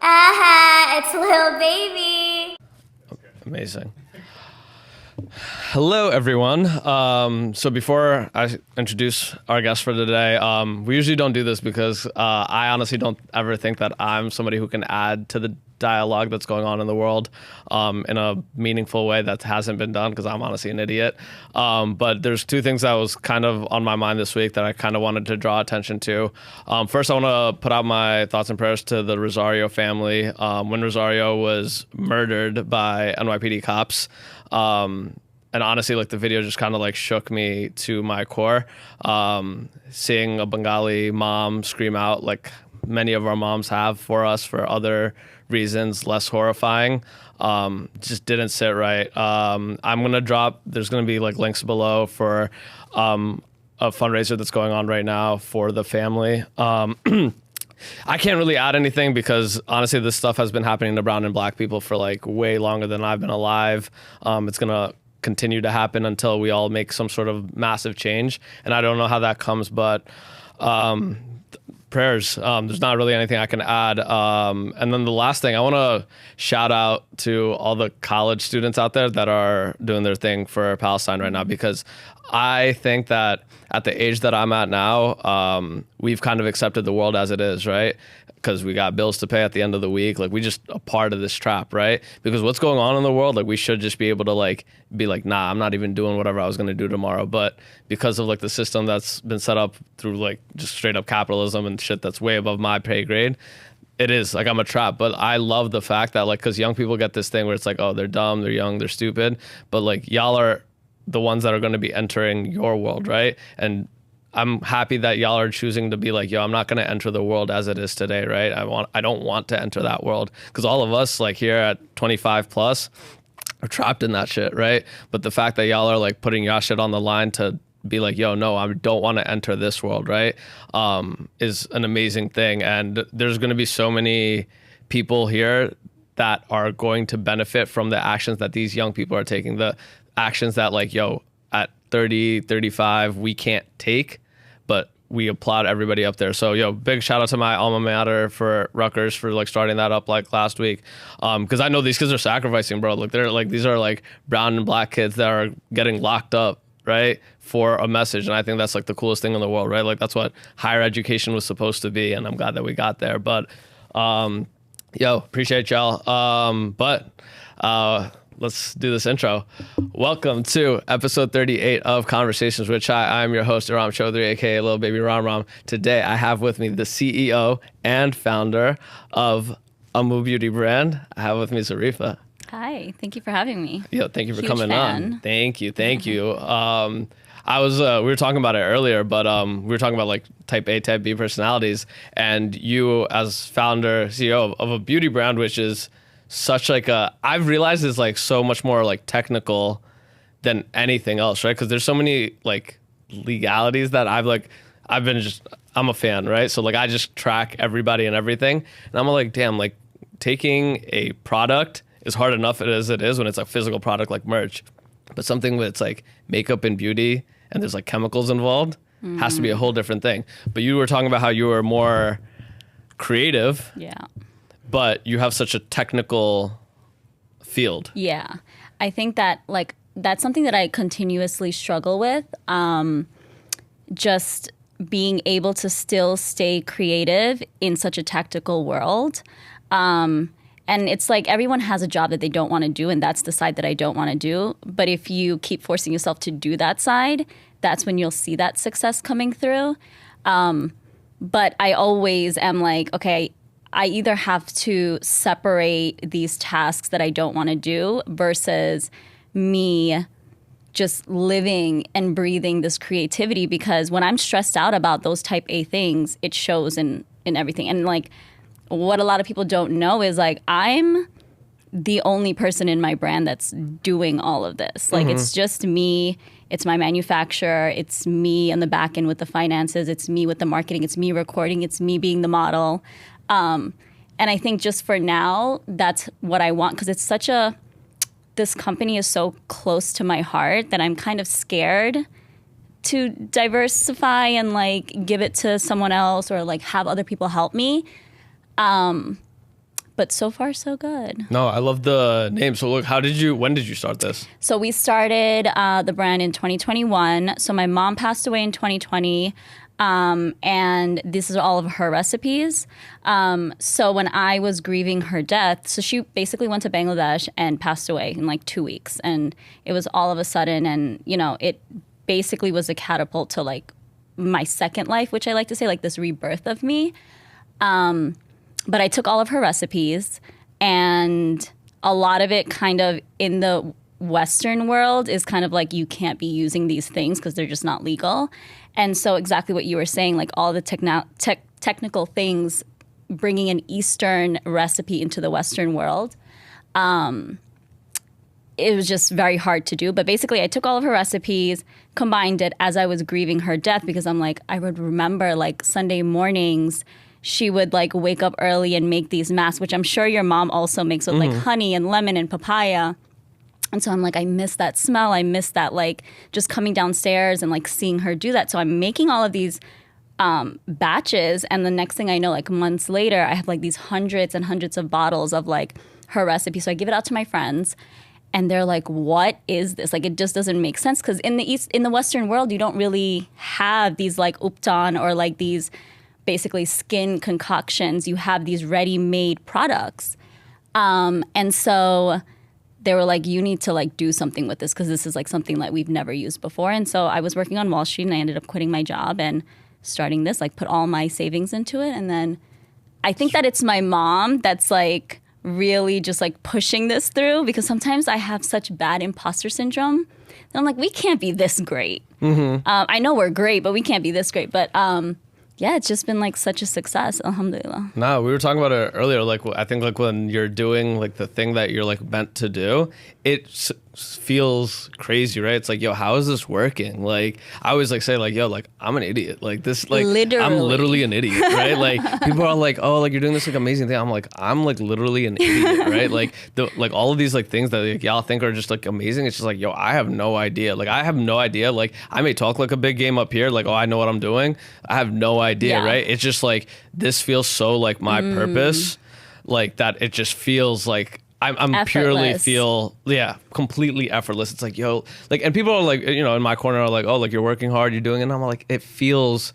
It's Lil Baby. Amazing. Hello, everyone. So before I introduce our guest for today, we usually don't do this because I honestly don't ever think that I'm somebody who can add to the dialogue that's going on in the world in a meaningful way that hasn't been done because I'm honestly an idiot. But there's two things that was kind of on my mind this week that I kind of wanted to draw attention to. First, I want to put out my thoughts and prayers to the Rosario family. When Rosario was murdered by NYPD cops, and honestly, like the video just kind of like shook me to my core. Seeing a Bengali mom scream out like many of our moms have for us for other reasons, less horrifying, just didn't sit right. I'm gonna drop, there's gonna be like links below for a fundraiser that's going on right now for the family. I can't really add anything because honestly, this stuff has been happening to brown and black people for like way longer than I've been alive. It's gonna continue to happen until we all make some sort of massive change. And I don't know how that comes, but prayers. There's not really anything I can add. And then the last thing, I want to shout out to all the college students out there that are doing their thing for Palestine right now, because I think that at the age that I'm at now, we've kind of accepted the world as it is, right? Because we got bills to pay at the end of the week. Like, we just a part of this trap, right? Because what's going on in the world, like, we should just be able to like be like, nah, I'm not even doing whatever I was going to do tomorrow. But because of like the system that's been set up through like just straight up capitalism and shit that's way above my pay grade, it is like I'm a trap. But I love the fact that like, because young people get this thing where it's like, oh, they're dumb, they're young, they're stupid, but like y'all are the ones that are going to be entering your world, right? And I'm happy that y'all are choosing to be like, yo, I'm not going to enter the world as it is today, right? I don't want to enter that world, because all of us like here at 25 plus are trapped in that shit, right? But the fact that y'all are like putting y'all shit on the line to be like, yo, no, I don't want to enter this world, right? Is an amazing thing. And there's going to be so many people here that are going to benefit from the actions that these young people are taking, the actions that like, yo, at 30, 35, we can't take, but we applaud everybody up there. So, yo, big shout out to my alma mater for Rutgers for like starting that up like last week. Cause I know these kids are sacrificing, bro. Like they're like, these are like brown and black kids that are getting locked up, right, for a message. And I think that's like the coolest thing in the world, right? Like that's what higher education was supposed to be. And I'm glad that we got there, but, yo, appreciate y'all. Let's do this intro. Welcome to episode 38 of Conversations with Chai. I'm your host, Ihram Chowdhury, aka Lil Baby Ram Ram. Today, I have with me the CEO and founder of Ammu Beauty brand. I have with me Zareefa. Hi, thank you for having me. Yo, thank you for Huge coming fan. on. Thank you. We were talking about it earlier, but we were talking about like type A, type B personalities, and you as founder, CEO of a beauty brand, which is such like I've realized is like so much more like technical than anything else, right? Because there's so many like legalities that I'm a fan, right? So like I just track everybody and everything, and I'm like, damn, like taking a product is hard enough as it is when it's a physical product like merch, but something that's like makeup and beauty and there's like chemicals involved has to be a whole different thing. But you were talking about how you were more creative. Yeah. But you have such a technical field. Yeah. I think that like that's something that I continuously struggle with. Just being able to still stay creative in such a tactical world. And it's like everyone has a job that they don't want to do, and that's the side that I don't want to do. But if you keep forcing yourself to do that side, that's when you'll see that success coming through. But I always am like, okay, I either have to separate these tasks that I don't want to do versus me just living and breathing this creativity, because when I'm stressed out about those type A things, it shows in everything. And like what a lot of people don't know is like I'm the only person in my brand that's doing all of this. Like it's just me. It's my manufacturer. It's me on the back end with the finances. It's me with the marketing. It's me recording. It's me being the model. And I think just for now, that's what I want, because it's such this company is so close to my heart that I'm kind of scared to diversify and like give it to someone else or like have other people help me. But so far, so good. No, I love the name. So look, when did you start this? So we started the brand in 2021. So my mom passed away in 2020. And this is all of her recipes. So when I was grieving her death, so she basically went to Bangladesh and passed away in like 2 weeks. And it was all of a sudden, and it basically was a catapult to like my second life, which I like to say, like this rebirth of me. But I took all of her recipes, and a lot of it kind of in the Western world is kind of like you can't be using these things because they're just not legal. And so exactly what you were saying, like all the technical things, bringing an Eastern recipe into the Western world, it was just very hard to do. But basically I took all of her recipes, combined it as I was grieving her death, because I'm like, I would remember like Sunday mornings, she would like wake up early and make these masks, which I'm sure your mom also makes with like honey and lemon and papaya. And so I'm like, I miss that smell. I miss that, like, just coming downstairs and, like, seeing her do that. So I'm making all of these batches. And the next thing I know, like, months later, I have, like, these hundreds and hundreds of bottles of, like, her recipe. So I give it out to my friends. And they're like, what is this? Like, it just doesn't make sense. Because in the Western world, you don't really have these, like, upton or, like, these basically skin concoctions. You have these ready-made products. And so they were like, you need to like do something with this because this is like something that we've never used before. And so I was working on Wall Street, and I ended up quitting my job and starting this, like put all my savings into it. And then I think that it's my mom that's like really just like pushing this through, because sometimes I have such bad imposter syndrome. And I'm like, we can't be this great. I know we're great, but we can't be this great. But yeah, it's just been like such a success, alhamdulillah. No, we were talking about it earlier. Like, I think like when you're doing like the thing that you're like meant to do, it feels crazy, right? It's like, yo, how is this working? Like, I always like say like, yo, like I'm an idiot. Like this, like I'm literally an idiot, right? Like people are like, oh, like you're doing this like amazing thing. I'm like literally an idiot, right? Like all of these like things that like, y'all think are just like amazing. It's just like, yo, I have no idea. Like I have no idea. Like I may talk like a big game up here, like, oh, I know what I'm doing. I have no idea, right? It's just like, this feels so like my purpose, like that it just feels like I'm purely completely effortless. It's like, yo, like, and people are like, in my corner are like, oh, like you're working hard, you're doing it. And I'm like, it feels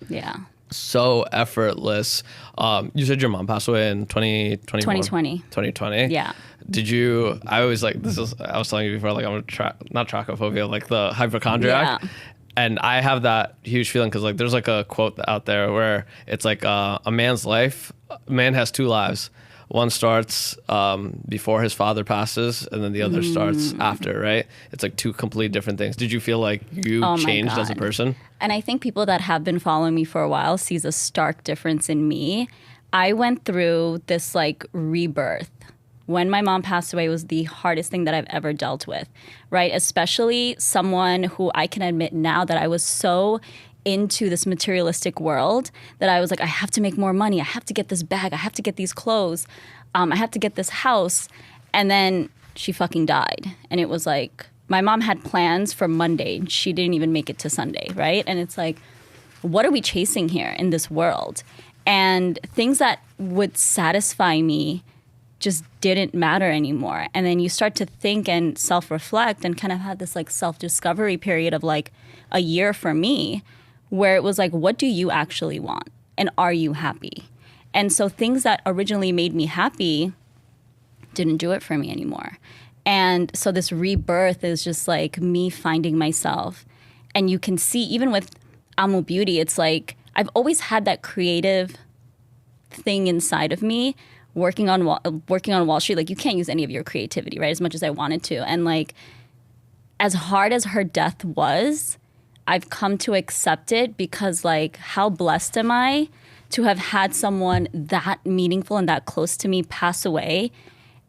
so effortless. You said your mom passed away in 2020. Yeah. Did you, I always like, I was telling you before, like I'm not trachophobia, like the hypochondriac. Yeah. And I have that huge feeling because like there's like a quote out there where it's like a man has two lives. One starts before his father passes, and then the other starts after, right? It's like two completely different things. Did you feel like you changed as a person? And I think people that have been following me for a while sees a stark difference in me. I went through this like rebirth. When my mom passed away, was the hardest thing that I've ever dealt with, right? Especially someone who I can admit now that I was so into this materialistic world that I was like, I have to make more money. I have to get this bag. I have to get these clothes. I have to get this house. And then she fucking died. And it was like, my mom had plans for Monday. She didn't even make it to Sunday, right? And it's like, what are we chasing here in this world? And things that would satisfy me just didn't matter anymore. And then you start to think and self-reflect, and kind of had this like self-discovery period of like a year for me, where it was like, what do you actually want? And are you happy? And so things that originally made me happy didn't do it for me anymore. And so this rebirth is just like me finding myself. And you can see, even with Ammu Beauty, it's like, I've always had that creative thing inside of me. Working on Wall Street, like you can't use any of your creativity, right? As much as I wanted to. And like, as hard as her death was, I've come to accept it, because like, how blessed am I to have had someone that meaningful and that close to me pass away,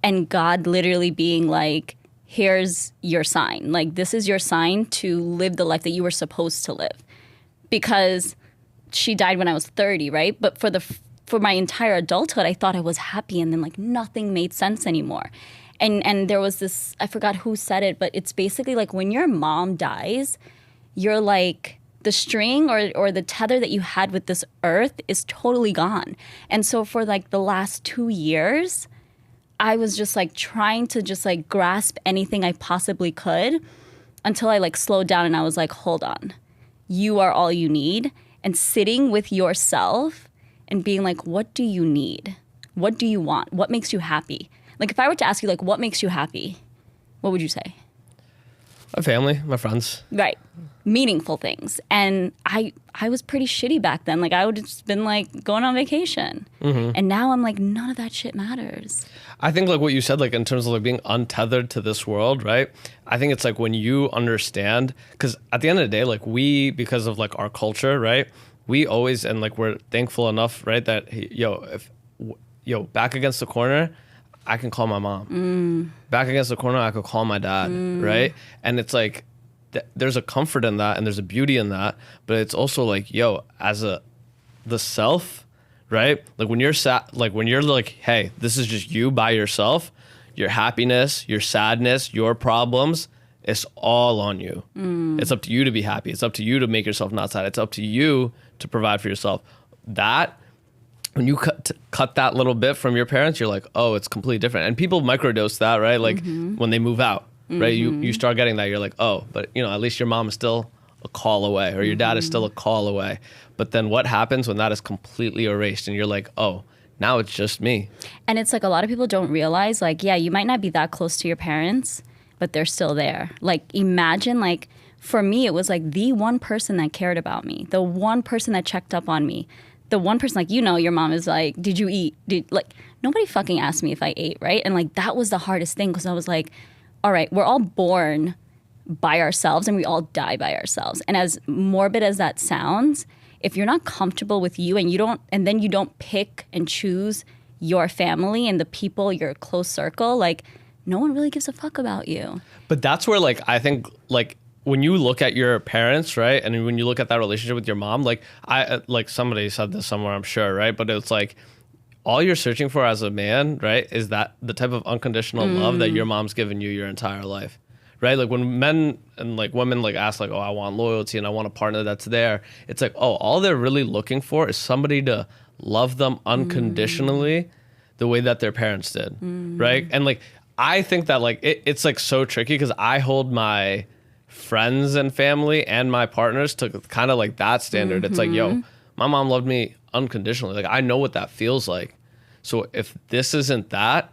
and God literally being like, here's your sign. Like, this is your sign to live the life that you were supposed to live. Because she died when I was 30, right? But for my entire adulthood, I thought I was happy, and then like nothing made sense anymore. And there was this, I forgot who said it, but it's basically like when your mom dies, you're like, the string or the tether that you had with this earth is totally gone. And so for like the last 2 years, I was just like trying to just like grasp anything I possibly could until I like slowed down and I was like, hold on, you are all you need. And sitting with yourself and being like, what do you need? What do you want? What makes you happy? Like if I were to ask you like, what makes you happy? What would you say? My family, my friends. Right. Meaningful things. And I was pretty shitty back then. Like I would have just been like going on vacation. And now I'm like, none of that shit matters. I think like what you said, like in terms of like being untethered to this world, right? I think it's like when you understand, because at the end of the day, like we, because of like our culture, right? We always, and like we're thankful enough, right? That, back against the corner, I can call my mom. Back against the corner, I could call my dad, right? And it's like, there's a comfort in that and there's a beauty in that, but it's also like, as the self, right? Like when you're when you're like, hey, this is just you by yourself, your happiness, your sadness, your problems, it's all on you. It's up to you to be happy. It's up to you to make yourself not sad. It's up to you to provide for yourself. That, when you cut that little bit from your parents, you're like, oh, it's completely different. And people microdose that, right? Like when they move out, right? You start getting that. You're like, oh, but at least your mom is still a call away, or your dad is still a call away. But then what happens when that is completely erased and you're like, oh, now it's just me? And it's like a lot of people don't realize, like, yeah, you might not be that close to your parents, but they're still there. Like, imagine, like, for me, it was like the one person that cared about me, the one person that checked up on me, the one person, like, your mom is like, did you eat? Nobody fucking asked me if I ate, right? And like, that was the hardest thing, because I was like, all right, we're all born by ourselves and we all die by ourselves. And as morbid as that sounds, if you're not comfortable with you and then you don't pick and choose your family and the people, your close circle, like, no one really gives a fuck about you. But that's where, like, I think, like, when you look at your parents, right, and when you look at that relationship with your mom, like, somebody said this somewhere, I'm sure, right, but it's like, all you're searching for as a man, right, is that the type of unconditional love that your mom's given you your entire life, right? Like when men and like women like ask like, oh, I want loyalty and I want a partner that's there. It's like, oh, all they're really looking for is somebody to love them unconditionally the way that their parents did, right? And like, I think that like, it's like so tricky because I hold my friends and family and my partners to kind of like that standard. It's like, my mom loved me unconditionally. Like, I know what that feels like. So if this isn't that.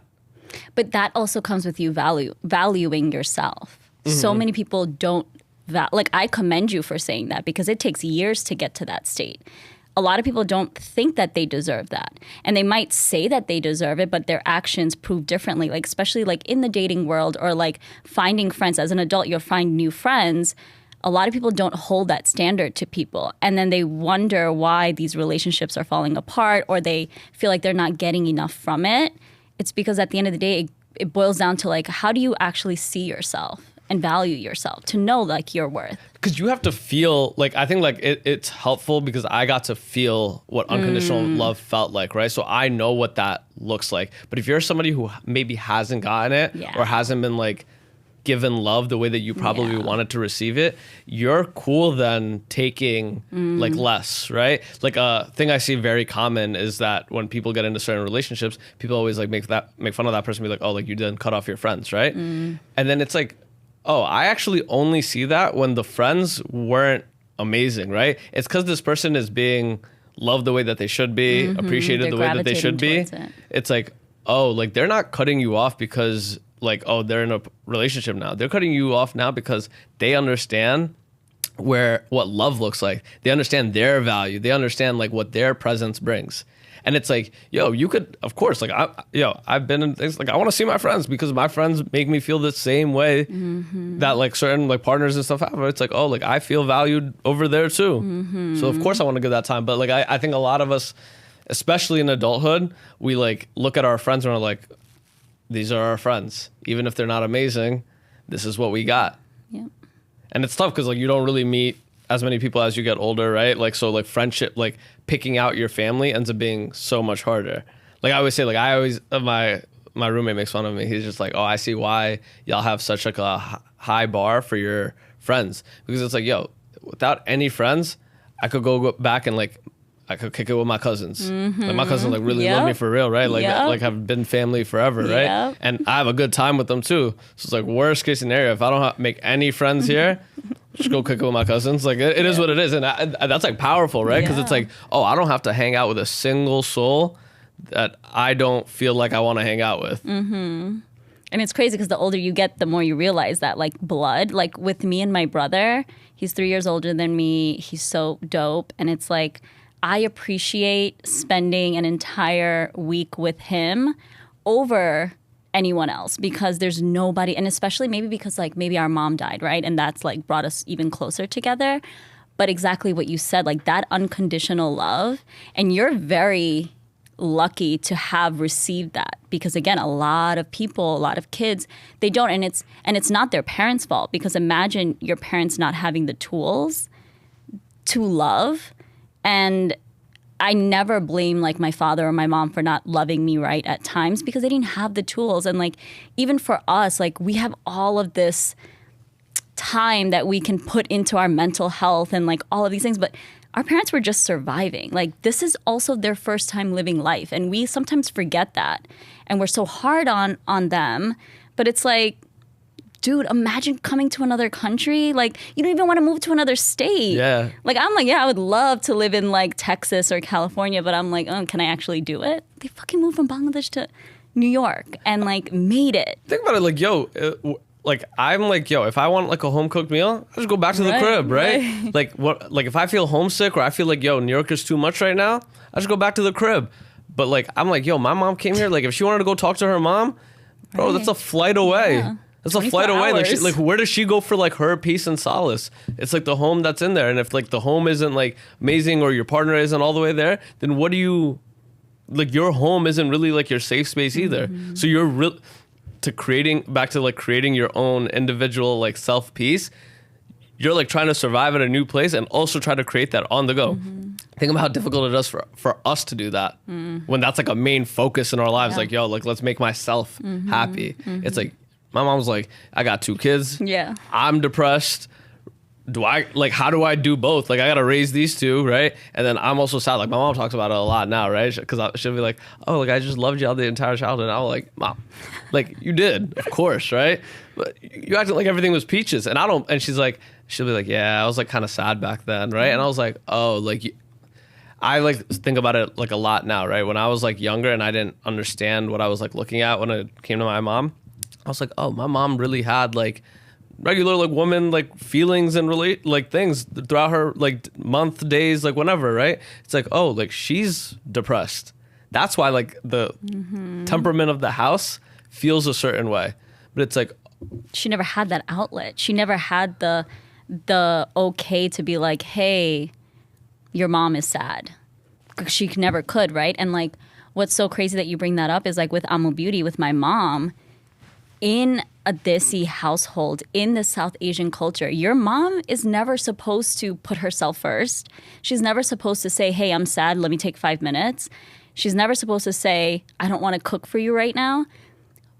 But that also comes with you valuing yourself. So many people don't, like, I commend you for saying that, because it takes years to get to that state. A lot of people don't think that they deserve that. And they might say that they deserve it, but their actions prove differently. Like, especially like in the dating world, or like finding friends. As an adult, you'll find new friends. A lot of people don't hold that standard to people. And then they wonder why these relationships are falling apart, or they feel like they're not getting enough from it. It's because at the end of the day, it boils down to like, how do you actually see yourself and value yourself to know like your worth? Because you have to feel like, I think like it's helpful because I got to feel what unconditional love felt like, right? So I know what that looks like. But if you're somebody who maybe hasn't gotten it or hasn't been like given love the way that you probably wanted to receive it, you're cool then taking like less, right? Like a thing I see very common is that when people get into certain relationships, people always like make fun of that person, be like, oh, like you didn't cut off your friends, right? And then it's like, oh, I actually only see that when the friends weren't amazing, right? It's because this person is being loved the way that they should be, appreciated They're the way that they should be. It's like, oh, like they're not cutting you off because like, oh, they're in a relationship now. They're cutting you off now because they understand what love looks like. They understand their value. They understand like what their presence brings. And it's like, you could, of course, like, I've been in things like, I want to see my friends because my friends make me feel the same way that like certain like partners and stuff have. It's like, oh, like I feel valued over there too. So of course I want to give that time. But like, I think a lot of us, especially in adulthood, we like look at our friends and we're like, these are our friends. Even if they're not amazing, this is what we got. Yeah. And it's tough because like you don't really meet as many people as you get older, right? Like, so like friendship, like picking out your family ends up being so much harder. Like I always say, like my roommate makes fun of me. He's just like, oh, I see why y'all have such like a high bar for your friends. Because it's like, without any friends, I could go back and like I could kick it with my cousins. Like my cousins like really Yep. love me for real, right? Like Yep. like have been family forever, right? Yep. And I have a good time with them too. So it's like worst case scenario, if I don't make any friends here, just go kick it with my cousins. Like it is what it is, and that's like powerful, right? Because it's Yeah. like, oh, I don't have to hang out with a single soul that I don't feel like I want to hang out with. And it's crazy because the older you get, the more you realize that, like, blood, like with me and my brother, he's 3 years older than me. He's so dope. And it's like, I appreciate spending an entire week with him over anyone else because there's nobody, and especially maybe because like maybe our mom died, right? And that's like brought us even closer together. But exactly what you said, like that unconditional love, and you're very lucky to have received that because again, a lot of people, a lot of kids, they don't, and it's not their parents' fault because imagine your parents not having the tools to love. And I never blame like my father or my mom for not loving me right at times because they didn't have the tools. And like even for us, like we have all of this time that we can put into our mental health and like all of these things, but our parents were just surviving. Like this is also their first time living life, and we sometimes forget that, and we're so hard on them. But it's like, dude, imagine coming to another country. Like you don't even want to move to another state. Yeah. Like I'm like, yeah, I would love to live in like Texas or California, but I'm like, oh, can I actually do it? They fucking moved from Bangladesh to New York and like made it. Think about it, like, yo, like I'm like, yo, if I want like a home cooked meal, I just go back to the Right, crib, right? right. Like what, like if I feel homesick or I feel like, yo, New York is too much right now, I just go back to the crib. But like I'm like, yo, my mom came here. Like if she wanted to go talk to her mom, bro, Right. that's a flight away. Yeah. That's a 24 flight away. hours. Like where does she go for like her peace and solace? It's like the home that's in there. And if like the home isn't like amazing or your partner isn't all the way there, then what do you, like your home isn't really like your safe space either. So you're real to creating your own individual like self peace. You're like trying to survive at a new place and also try to create that on the go. Think about how difficult it is for us to do that when that's like a main focus in our lives. Yeah. Like, yo, like let's make myself happy. It's like my mom was like, I got 2 kids. Yeah. I'm depressed. How do I do both? Like I gotta raise these 2, right? And then I'm also sad. Like my mom talks about it a lot now, right? Because she'll be like, oh, like I just loved y'all the entire childhood. And I was like, Mom, like you did, of course, right? But you acted like everything was peaches. And she's like, she'll be like, yeah, I was like kind of sad back then, right? And I was like, oh, like I like think about it like a lot now, right? When I was like younger and I didn't understand what I was like looking at when it came to my mom, I was like, oh, my mom really had like regular like woman like feelings and relate like things throughout her like month, days, like whenever, right? It's like, oh, like she's depressed. That's why like the temperament of the house feels a certain way. But it's like She never had that outlet. She never had the okay to be like, hey, your mom is sad. She never could, right? And like what's so crazy that you bring that up is like with Ammu Beauty, with my mom, in a Desi household, in the South Asian culture, your mom is never supposed to put herself first. She's never supposed to say, hey, I'm sad, let me take 5 minutes. She's never supposed to say, I don't want to cook for you right now.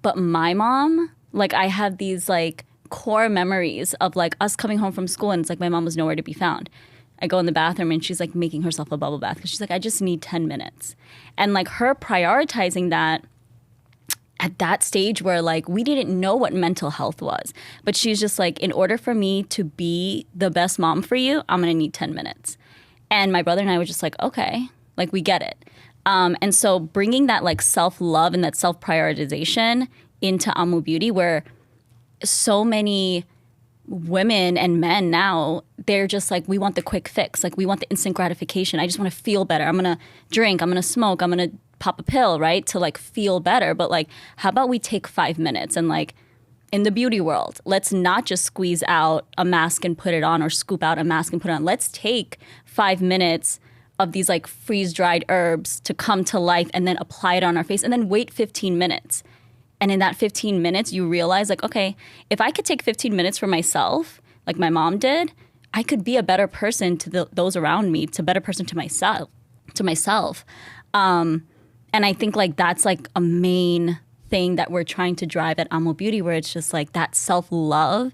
But my mom, like I have these like core memories of like us coming home from school and it's like my mom was nowhere to be found. I go in the bathroom and she's like making herself a bubble bath because she's like, I just need 10 minutes. And like her prioritizing that at that stage where like we didn't know what mental health was, but she's just like, in order for me to be the best mom for you, I'm gonna need 10 minutes. And my brother and I were just like, okay, like we get it. And so bringing that like self-love and that self-prioritization into Ammu Beauty, where so many women and men now, they're just like, we want the quick fix. Like we want the instant gratification. I just want to feel better. I'm going to drink. I'm going to smoke. I'm going to pop a pill, right? To like feel better. But like, how about we take 5 minutes and like in the beauty world, let's not just squeeze out a mask and put it on or scoop out a mask and put it on. Let's take 5 minutes of these like freeze-dried herbs to come to life and then apply it on our face and then wait 15 minutes. And in that 15 minutes, you realize like, okay, if I could take 15 minutes for myself, like my mom did, I could be a better person to those around me, to a better person to myself. And I think like that's like a main thing that we're trying to drive at Ammu Beauty, where it's just like that self-love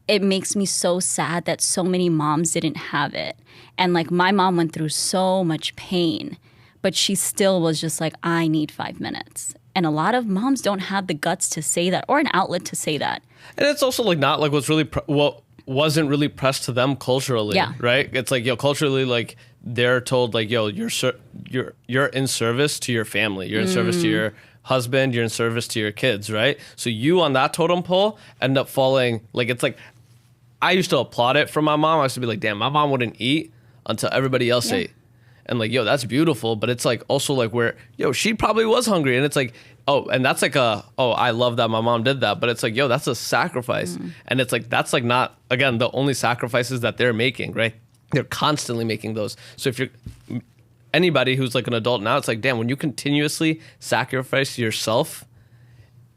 it makes me so sad that so many moms didn't have it. And like my mom went through so much pain, but she still was just like, I need 5 minutes. And a lot of moms don't have the guts to say that or an outlet to say that. And it's also like not like what's really what wasn't really pressed to them culturally, right? It's like, yo, culturally, like they're told like, yo, you're in service to your family, you're in service to your husband, you're in service to your kids, right? So you on that totem pole end up falling like, it's like, I used to applaud it from my mom. I used to be like, damn, my mom wouldn't eat until everybody else ate. And like, yo, that's beautiful. But it's like also like where, yo, she probably was hungry. And it's like, oh, and that's like I love that my mom did that. But it's like, yo, that's a sacrifice. And it's like, that's like not, again, the only sacrifices that they're making, right? They're constantly making those. So if you're anybody who's like an adult now, it's like, damn, when you continuously sacrifice yourself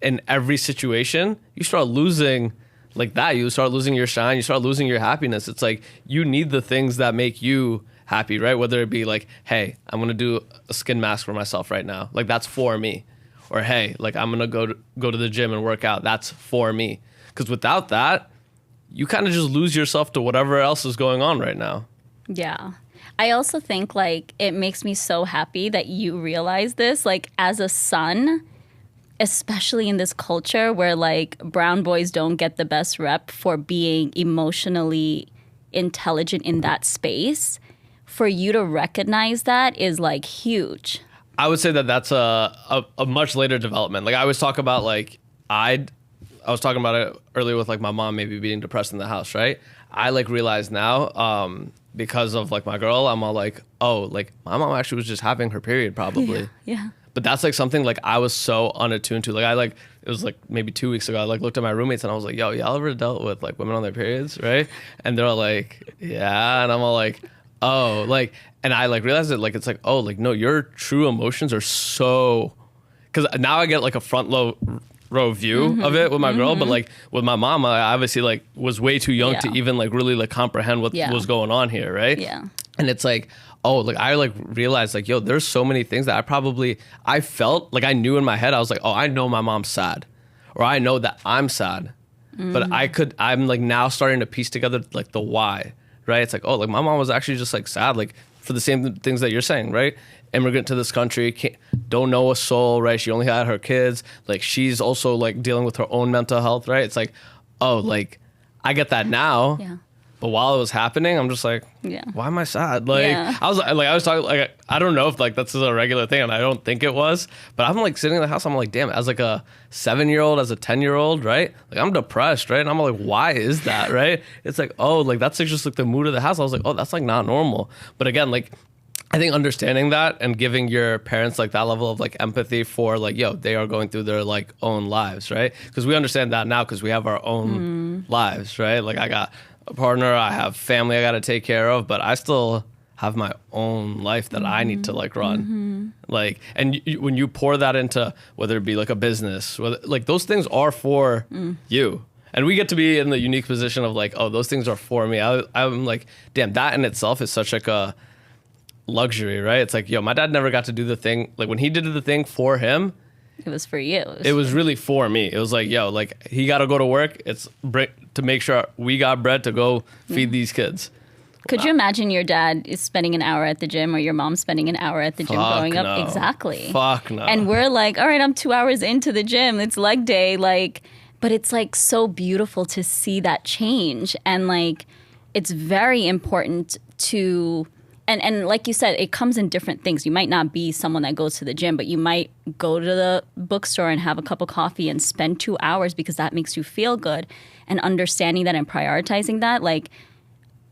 in every situation, you start losing like that. You start losing your shine. You start losing your happiness. It's like you need the things that make you happy, right? Whether it be like, hey, I'm gonna do a skin mask for myself right now, like that's for me, or hey, like I'm gonna go to the gym and work out, that's for me. Because without that, you kind of just lose yourself to whatever else is going on right now. Yeah. I also think like it makes me so happy that you realize this, like as a son, especially in this culture where like brown boys don't get the best rep for being emotionally intelligent in that space. For you to recognize that is like huge. I would say that that's a much later development. Like I always talk about like I was talking about it earlier with like my mom maybe being depressed in the house, right? I like realize now because of like my girl, I'm all like, oh, like my mom actually was just having her period probably. Yeah. But that's like something like I was so unattuned to. Like I like it was like maybe 2 weeks ago. I like looked at my roommates and I was like, yo, y'all ever dealt with like women on their periods, right? And they're all like, yeah, and I'm all like, oh, like, and I like realized it, like, it's like, oh, like, no, your true emotions are so, because now I get like a front row view of it with my girl, but like with my mom, I obviously like was way too young to even like really like comprehend what was going on here, right? Yeah. And it's like, oh, like I like realized like, yo, there's so many things that I felt like I knew in my head. I was like, oh, I know my mom's sad, or I know that I'm sad, but I'm like now starting to piece together like the why. Right? It's like, oh, like my mom was actually just like sad, like for the same things that you're saying, right? Immigrant to this country, don't know a soul, right? She only had her kids. Like she's also like dealing with her own mental health, right? It's like, oh, like I get that now. Yeah. But while it was happening, I'm just like, why am I sad? Like I was talking like I don't know if like that's a regular thing, and I don't think it was. But I'm like sitting in the house, I'm like, damn, as like a 7-year-old, as a 10-year-old, right? Like I'm depressed, right? And I'm like, why is that, right? It's like, oh, like that's like just like the mood of the house. I was like, oh, that's like not normal. But again, like I think understanding that and giving your parents like that level of like empathy for like, yo, they are going through their like own lives, right? Because we understand that now because we have our own lives, right? Like I got a partner, I have family I got to take care of, but I still have my own life that I need to like run. Like, and when you pour that into whether it be like a business, whether, like those things are for you. And we get to be in the unique position of like, oh, those things are for me. I'm like, damn, that in itself is such like a luxury, right? It's like, yo, my dad never got to do the thing. Like when he did the thing for him, it was for you. It was really for me. It was like, yo, like he got to go to work. It's to make sure we got bread to go feed these kids. Could you imagine your dad is spending an hour at the gym or your mom spending an hour at the gym growing up? No. Exactly. Fuck no. And we're like, all right, I'm 2 hours into the gym. It's leg day. Like, but it's like so beautiful to see that change. And like, it's very important to, and like you said, it comes in different things. You might not be someone that goes to the gym, but you might go to the bookstore and have a cup of coffee and spend 2 hours because that makes you feel good. And understanding that and prioritizing that, like,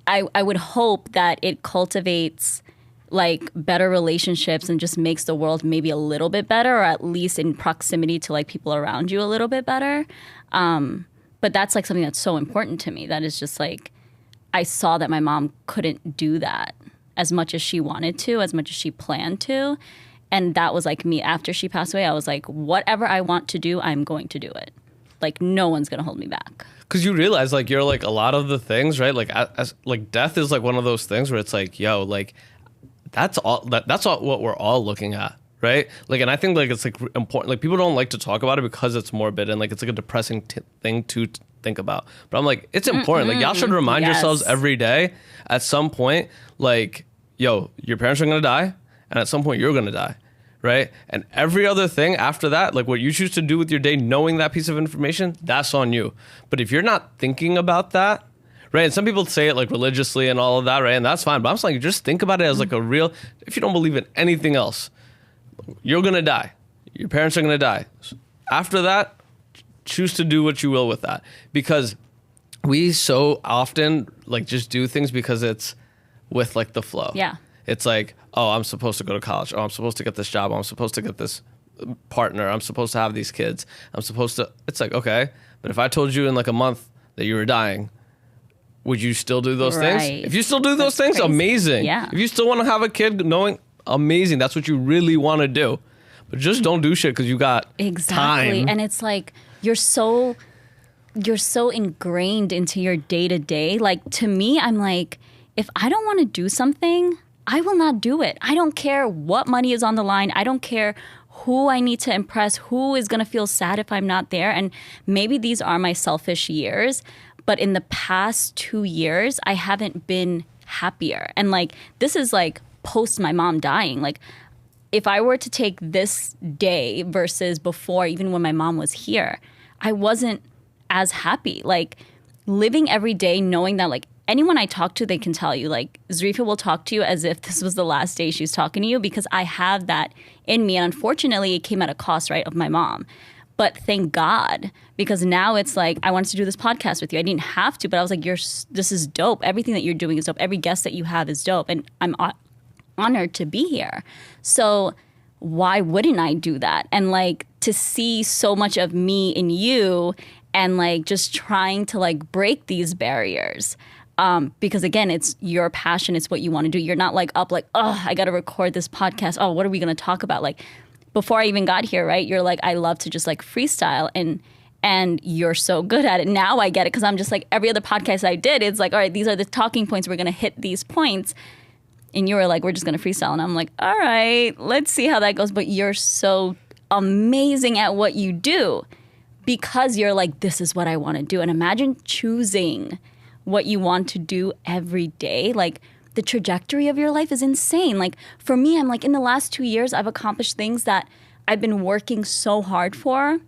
I would hope that it cultivates like better relationships and just makes the world maybe a little bit better, or at least in proximity to like people around you a little bit better. But that's like something that's so important to me. That is just like, I saw that my mom couldn't do that as much as she wanted to, as much as she planned to. And that was like me after she passed away. I was like, whatever I want to do, I'm going to do it. Like no one's going to hold me back. Because you realize like you're like a lot of the things, right? Like as like death is like one of those things where it's like, yo, like that's all what we're all looking at, right? Like, and I think like it's like important. Like people don't like to talk about it because it's morbid and like it's like a depressing thing to think about. But I'm like, it's important. Like, y'all should remind yourselves every day at some point, like, yo, your parents are going to die. And at some point you're going to die. Right. And every other thing after that, like what you choose to do with your day, knowing that piece of information, that's on you. But if you're not thinking about that, right. And some people say it like religiously and all of that. Right. And that's fine. But I'm just like, just think about it as like a real, if you don't believe in anything else, you're going to die. Your parents are going to die. After that, choose to do what you will with that. Because we so often like just do things because it's with like the flow. Yeah. It's like, oh, I'm supposed to go to college. Oh, I'm supposed to get this job. I'm supposed to get this partner. I'm supposed to have these kids. I'm supposed to, it's like, okay. But if I told you in like a month that you were dying, would you still do those things? If you still do those things, crazy. Amazing. Yeah. If you still want to have a kid, knowing, amazing. That's what you really want to do. But just don't do shit because you got time. And it's like, you're so ingrained into your day to day. Like, to me, I'm like, if I don't want to do something, I will not do it. I don't care what money is on the line. I don't care who I need to impress, who is going to feel sad if I'm not there. And maybe these are my selfish years, but in the past 2 years, I haven't been happier. And like, this is like post my mom dying. Like, if I were to take this day versus before, even when my mom was here, I wasn't as happy. Like, living every day knowing that, like, anyone I talk to, they can tell you, like, Zareefa will talk to you as if this was the last day she's talking to you, because I have that in me. And unfortunately, it came at a cost, right, of my mom. But thank God, because now it's like, I wanted to do this podcast with you. I didn't have to, but I was like, this is dope. Everything that you're doing is dope. Every guest that you have is dope. And I'm honored to be here. So why wouldn't I do that? And like, to see so much of me in you and like just trying to like break these barriers. Because again, it's your passion. It's what you want to do. You're not like up like, oh, I got to record this podcast. Oh, what are we going to talk about? Like, before I even got here, right? You're like, I love to just like freestyle, and you're so good at it. Now I get it, because I'm just like, every other podcast I did, it's like, all right, these are the talking points. We're going to hit these points. And you were like, we're just going to freestyle. And I'm like, all right, let's see how that goes. But you're so amazing at what you do, because you're like, this is what I want to do. And imagine choosing what you want to do every day. Like, the trajectory of your life is insane. Like, for me, I'm like, in the last 2 years, I've accomplished things that I've been working so hard for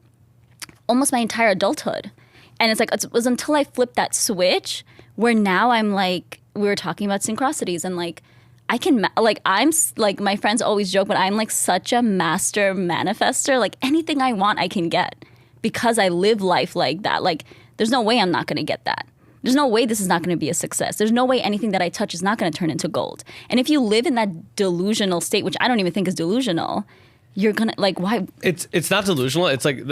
almost my entire adulthood. And it's like, it was until I flipped that switch where now I'm like, we were talking about synchronicities, and like, I can, like, I'm like, my friends always joke, but I'm like such a master manifester. Like, anything I want, I can get, because I live life like that. Like, there's no way I'm not going to get that. There's no way this is not going to be a success. There's no way anything that I touch is not going to turn into gold. And if you live in that delusional state, which I don't even think is delusional, you're gonna like, why? It's not delusional. It's like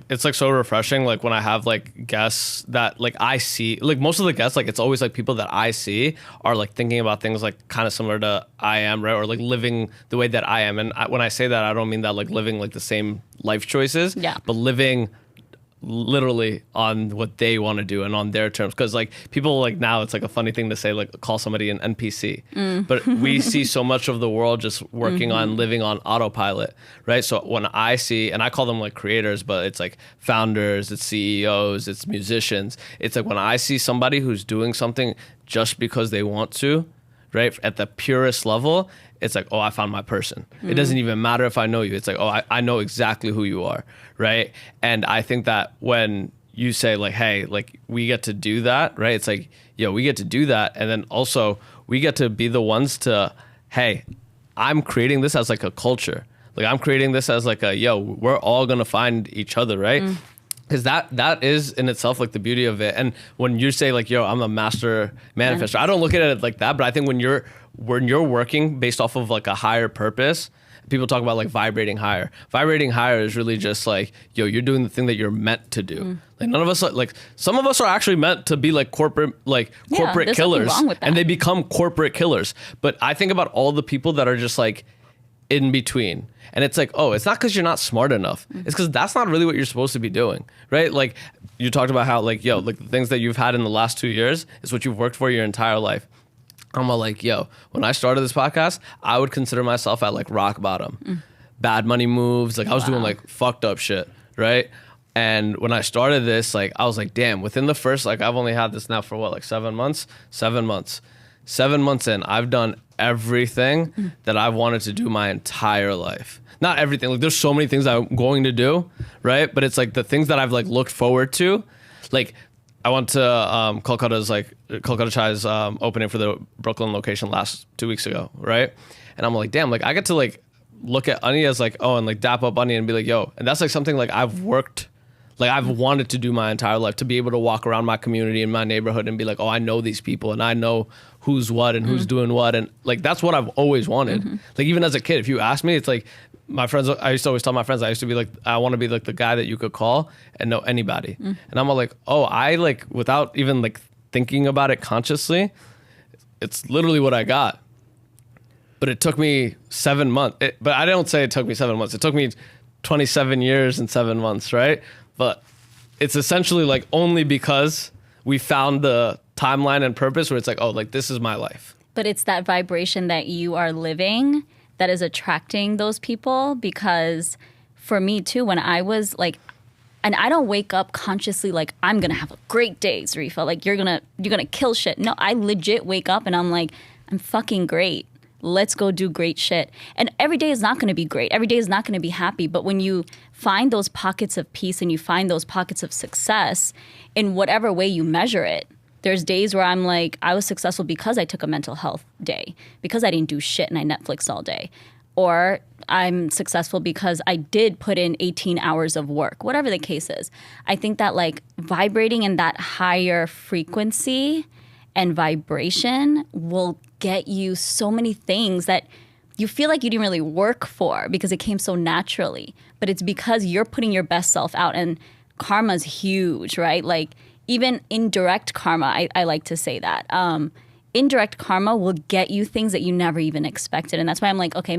it's like so refreshing. Like, when I have like guests that like I see, like most of the guests, like it's always like people that I see are like thinking about things like kind of similar to I am, right? Or like living the way that I am. And when I say that, I don't mean that like living like the same life choices, but living literally on what they want to do and on their terms. Because like people, like, now it's like a funny thing to say, like, call somebody an NPC, but we see so much of the world just working on living on autopilot, right? So when I see, and I call them like creators, but it's like founders, it's CEOs, it's musicians, it's like when I see somebody who's doing something just because they want to, right, at the purest level, it's like, oh, I found my person. It doesn't even matter if I know you. It's like, oh, I know exactly who you are, right? And I think that when you say like, hey, like, we get to do that, right? It's like, yo, we get to do that. And then also we get to be the ones to, hey, I'm creating this as like a culture. Like, I'm creating this as like a, yo, we're all going to find each other, right? Because that is in itself like the beauty of it. And when you say like, yo, I'm a master manifestor, I don't look at it like that, but I think when you're working based off of like a higher purpose, people talk about like vibrating higher. Vibrating higher is really just like, yo, you're doing the thing that you're meant to do. Like, none of us, like, some of us are actually meant to be like corporate killers, and they become corporate killers. But I think about all the people that are just like in between. And it's like, oh, it's not because you're not smart enough. It's because that's not really what you're supposed to be doing, right? Like, you talked about how like, yo, like the things that you've had in the last 2 years is what you've worked for your entire life. I'm all like, yo, when I started this podcast, I would consider myself at like rock bottom. Bad money moves. Like, I was doing like fucked up shit, right? And when I started this, like, I was like, damn, within the first, like, I've only had this now for what, like 7 months? 7 months. 7 months in, I've done everything that I've wanted to do my entire life. Not everything. Like, there's so many things I'm going to do, right? But it's like the things that I've like looked forward to. Like, I went to Kolkata Chai's opening for the Brooklyn location last 2 weeks ago, right? And I'm like, damn, like I get to like look at Ani as like, oh, and like dap up Ani and be like, yo, and that's like something like I've wanted to do my entire life, to be able to walk around my community in my neighborhood and be like, oh, I know these people and I know who's what and who's doing what. And like, that's what I've always wanted. Like, even as a kid, if you ask me, it's like my friends, I used to always tell my friends, I used to be like, I want to be like the guy that you could call and know anybody. And I'm all like, oh, I like, without even like thinking about it consciously, it's literally what I got. But it took me 7 months. But I don't say it took me 7 months. It took me 27 years and 7 months, right? But it's essentially like only because we found the timeline and purpose where it's like, oh, like this is my life. But it's that vibration that you are living that is attracting those people. Because for me too, when I was like, and I don't wake up consciously like, I'm gonna have a great day, Zareefa. Like you're gonna kill shit. No, I legit wake up and I'm like, I'm fucking great. Let's go do great shit. And every day is not going to be great. Every day is not going to be happy. But when you find those pockets of peace and you find those pockets of success in whatever way you measure it, there's days where I'm like, I was successful because I took a mental health day, because I didn't do shit and I Netflixed all day. Or I'm successful because I did put in 18 hours of work, whatever the case is. I think that like vibrating in that higher frequency and vibration will get you so many things that you feel like you didn't really work for because it came so naturally. But it's because you're putting your best self out, and karma's huge, right? Like even indirect karma, I like to say that. Indirect karma will get you things that you never even expected. And that's why I'm like, okay,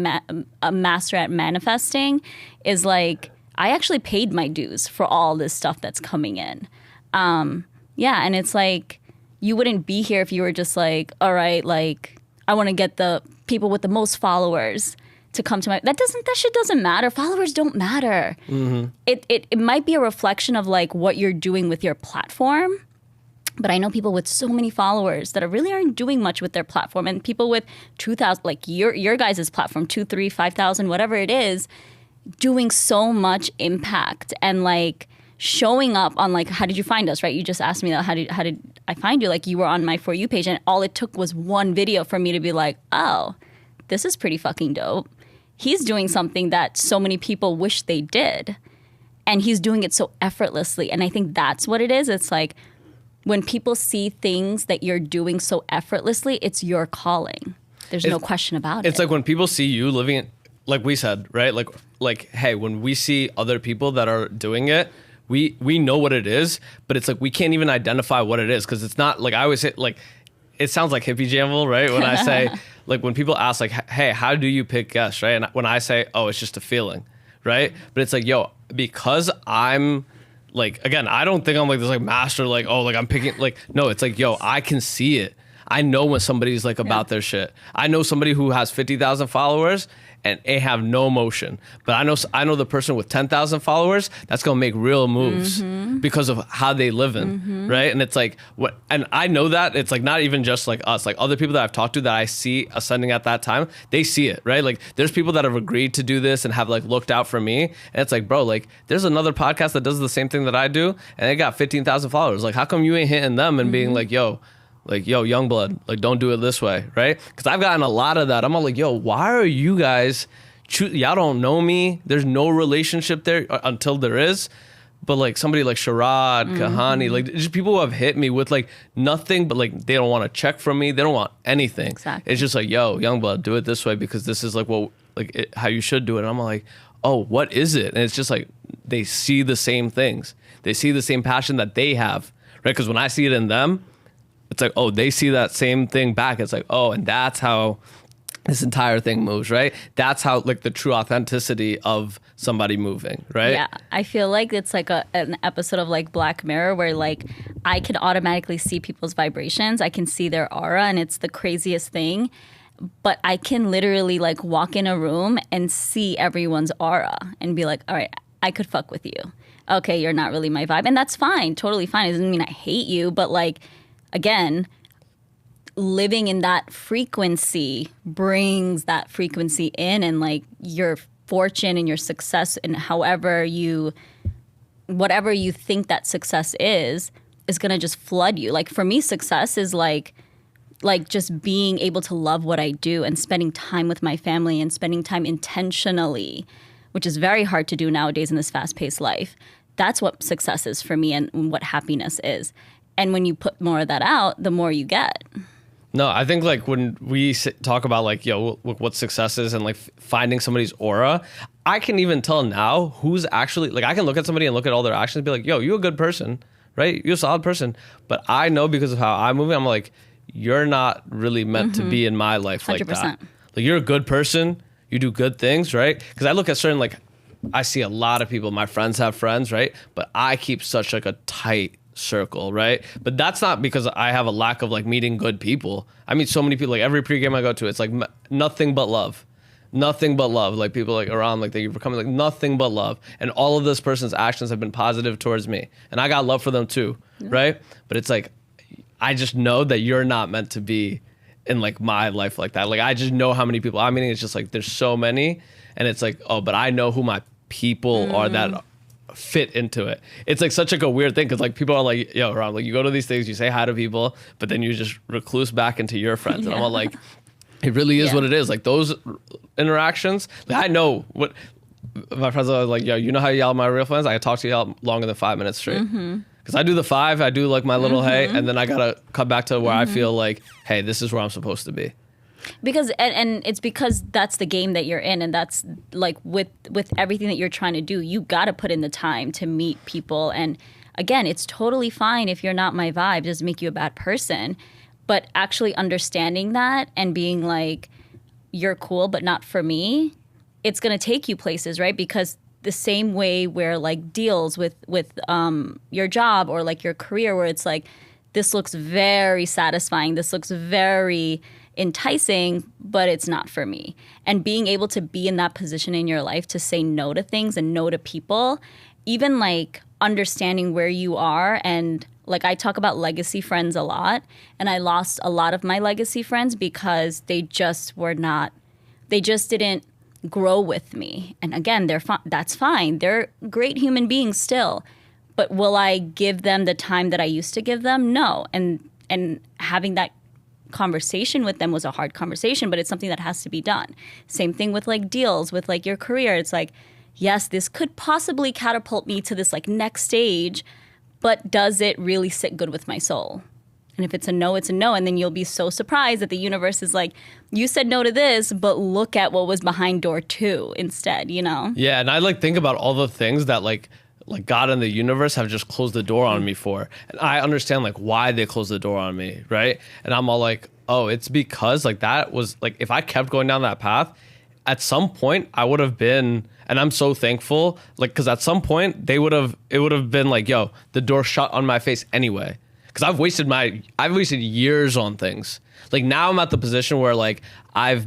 a master at manifesting is like, I actually paid my dues for all this stuff that's coming in. Yeah, and it's like, you wouldn't be here if you were just like, all right, like I want to get the people with the most followers to come to my, that shit doesn't matter. Followers don't matter. It might be a reflection of like what you're doing with your platform. But I know people with so many followers that really aren't doing much with their platform, and people with 2,000, like your guys' platform, 2, 3, 5,000, whatever it is, doing so much impact and like showing up on like, how did you find us, right? You just asked me that, how did I find you? Like you were on my For You page and all it took was one video for me to be like, oh, this is pretty fucking dope. He's doing something that so many people wish they did. And he's doing it so effortlessly. And I think that's what it is. It's like when people see things that you're doing so effortlessly, it's your calling. There's no question about it. It's like when people see you living it, like we said, right? Like, hey, when we see other people that are doing it, we know what it is, but it's like we can't even identify what it is because it's not like I always say, like it sounds like hippie jamble, right? When I say like when people ask like, hey, how do you pick guests, right? And when I say, oh, it's just a feeling, right? But it's like, yo, because I'm like, again, I don't think I'm like this like master, like, oh, like I'm picking, like, no, it's like, yo, I can see it. I know when somebody's like about their shit. I know somebody who has 50,000 followers and they have no motion. But I know the person with 10,000 followers that's gonna make real moves because of how they live in, right? And it's like, what? And I know that it's like not even just like us, like other people that I've talked to that I see ascending at that time, they see it, right? Like there's people that have agreed to do this and have like looked out for me, and it's like, bro, like there's another podcast that does the same thing that I do, and they got 15,000 followers. Like, how come you ain't hitting them and being like, yo, young blood, like don't do it this way, right? Because I've gotten a lot of that. I'm all like, yo, why are you guys, y'all don't know me. There's no relationship there until there is. But like somebody like Sharad, Kahani, like just people who have hit me with like nothing, but like they don't want to check from me. They don't want anything. Exactly. It's just like, yo, young blood, do it this way because this is like what, like how you should do it. And I'm like, oh, what is it? And it's just like they see the same things. They see the same passion that they have, right? Because when I see it in them, it's like, oh, they see that same thing back. It's like, oh, and that's how this entire thing moves, right? That's how like the true authenticity of somebody moving, right? Yeah, I feel like it's like an episode of like Black Mirror where like I can automatically see people's vibrations. I can see their aura, and it's the craziest thing. But I can literally like walk in a room and see everyone's aura and be like, all right, I could fuck with you. okay, you're not really my vibe. And that's fine, totally fine. It doesn't mean I hate you, but like, again, living in that frequency brings that frequency in, and like your fortune and your success and whatever you think that success is going to just flood you. Like for me, success is like just being able to love what I do and spending time with my family and spending time intentionally, which is very hard to do nowadays in this fast-paced life. That's what success is for me and what happiness is. And when you put more of that out, the more you get. No, I think like when we talk about like, what success is and like finding somebody's aura, I can even tell now who's actually, like I can look at somebody and look at all their actions and be like, you're a good person, right? You're a solid person. But I know because of how I'm moving, I'm like, you're not really meant to be in my life 100%. Like that. Like you're a good person. You do good things, right? Because I look at certain, like, I see a lot of people, my friends have friends, right? But I keep such like a tight circle, right? But that's not because I have a lack of like meeting good people. I meet so many people, like every pregame I go to, it's like nothing but love. Nothing but love. Like people like around, like you're becoming like nothing but love. And all of this person's actions have been positive towards me. And I got love for them too, right? But it's like, I just know that you're not meant to be in like my life like that. Like I just know how many people I'm meeting. It's just like, there's so many. And it's like, oh, but I know who my people are that fit into it. It's like such like a weird thing because like people are like, Ron, like you go to these things, you say hi to people, but then you just recluse back into your friends. And I'm all like, it really is what it is. Like those interactions, like I know what my friends are like, you know how you yell at my real friends? I talk to you longer than 5 minutes straight. Because I do the 5, I do like my little hey, and then I gotta come back to where I feel like, hey, this is where I'm supposed to be. Because and it's because that's the game that you're in, and that's like with everything that you're trying to do, you got to put in the time to meet people. And again, it's totally fine if you're not my vibe. It doesn't make you a bad person, but actually understanding that and being like, you're cool, but not for me. It's gonna take you places, right? Because the same way where like deals with your job or like your career, where it's like, this looks very satisfying, this looks very enticing, but it's not for me. And being able to be in that position in your life to say no to things and no to people, even like understanding where you are. And like I talk about legacy friends a lot, and I lost a lot of my legacy friends because they just didn't grow with me. And again, that's fine. They're great human beings still. But will I give them the time that I used to give them? No. And having that conversation with them was a hard conversation, but it's something that has to be done. Same thing with like deals, with like your career. It's like, yes, this could possibly catapult me to this like next stage, but does it really sit good with my soul? And if it's a no, it's a no. And then you'll be so surprised that the universe is like, you said no to this, but look at what was behind door 2 instead, you know? Yeah, and I like think about all the things that like God and the universe have just closed the door on me for. And I understand like why they closed the door on me, right? And I'm all like, oh, it's because like that was like, if I kept going down that path, at some point I would have been, and I'm so thankful, like, because at some point it would have been like, yo, the door shut on my face anyway. Because I've wasted years on things. Like now I'm at the position where like I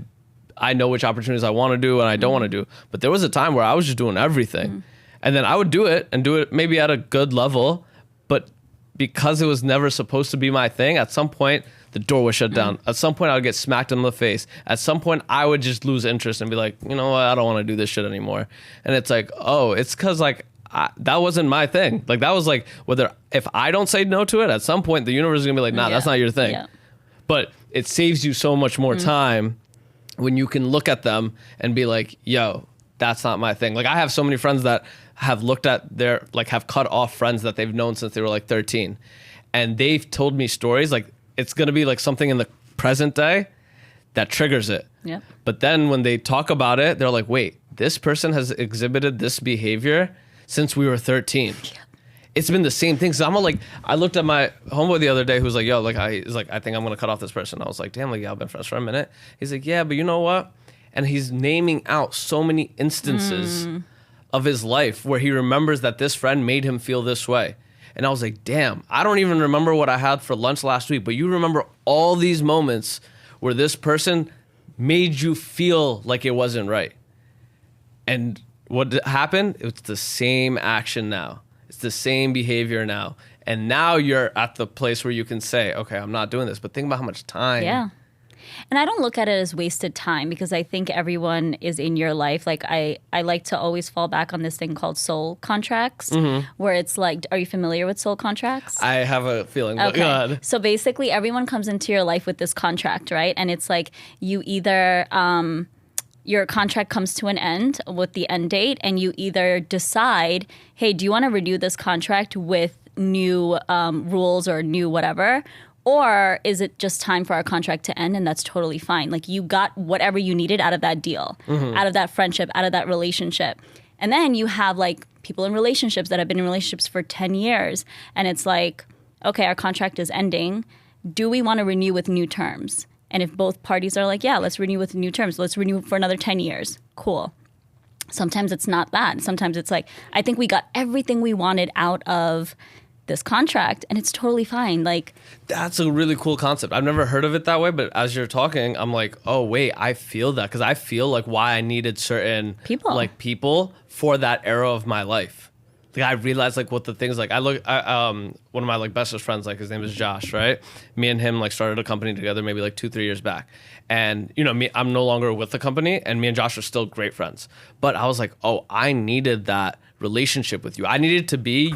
know which opportunities I want to do and I don't want to do. But there was a time where I was just doing everything. And then I would do it maybe at a good level. But because it was never supposed to be my thing, at some point the door was shut down. At some point I would get smacked in the face. At some point I would just lose interest and be like, you know what, I don't want to do this shit anymore. And it's like, oh, it's because like, that wasn't my thing. Like that was like, if I don't say no to it, at some point the universe is gonna be like, nah, that's not your thing. Yeah. But it saves you so much more time when you can look at them and be like, yo, that's not my thing. Like I have so many friends that have looked at have cut off friends that they've known since they were like 13. And they've told me stories like it's gonna be like something in the present day that triggers it. Yeah. But then when they talk about it, they're like, wait, this person has exhibited this behavior since we were 13. Yeah. It's been the same thing. So I looked at my homeboy the other day who's like, yo, like I think I'm gonna cut off this person. I was like, damn, like yeah, I've been friends for a minute. He's like, yeah, but you know what? And he's naming out so many instances of his life where he remembers that this friend made him feel this way. And I was like, damn, I don't even remember what I had for lunch last week, but you remember all these moments where this person made you feel like it wasn't right. And what happened? It's the same action now. It's the same behavior now. And now you're at the place where you can say, okay, I'm not doing this. But think about how much time. Yeah. And I don't look at it as wasted time because I think everyone is in your life. Like I like to always fall back on this thing called soul contracts, where it's like, are you familiar with soul contracts? I have a feeling. But Okay. go ahead. So basically everyone comes into your life with this contract, right? And it's like you either your contract comes to an end with the end date and you either decide, hey, do you want to renew this contract with new rules or new whatever? Or is it just time for our contract to end and that's totally fine? Like you got whatever you needed out of that deal, out of that friendship, out of that relationship. And then you have like people in relationships that have been in relationships for 10 years. And it's like, okay, our contract is ending. Do we want to renew with new terms? And if both parties are like, yeah, let's renew with new terms. Let's renew for another 10 years. Cool. Sometimes it's not that. Sometimes it's like, I think we got everything we wanted out of this contract and it's totally fine. Like That's a really cool concept. I've never heard of it that way, but as you're talking, I'm like, oh wait, I feel that because I feel like why I needed certain people for that era of my life. Like I realized like what the things like one of my like bestest friends, like his name is Josh, right? Me and him like started a company together maybe like 2-3 years back. And you know, I'm no longer with the company and me and Josh are still great friends. But I was like, oh, I needed that relationship with you. I needed to be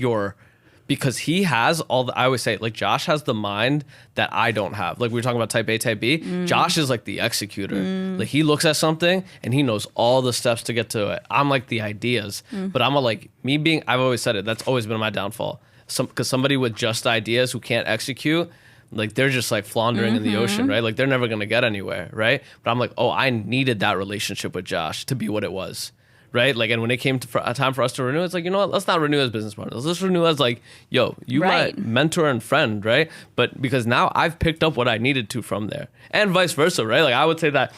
because he has I always say, like, Josh has the mind that I don't have. Like, we were talking about type A, type B. Josh is like the executor. Like, he looks at something and he knows all the steps to get to it. I'm like the ideas. But I'm I've always said it, that's always been my downfall. Because somebody with just ideas who can't execute, like, they're just like floundering in the ocean, right? Like, they're never going to get anywhere, right? But I'm like, oh, I needed that relationship with Josh to be what it was. Right? Like, and when it came to a time for us to renew, it's like, you know what? Let's not renew as business partners. Let's renew as like, yo, you my mentor and friend, right? But because now I've picked up what I needed to from there and vice versa, right? Like, I would say that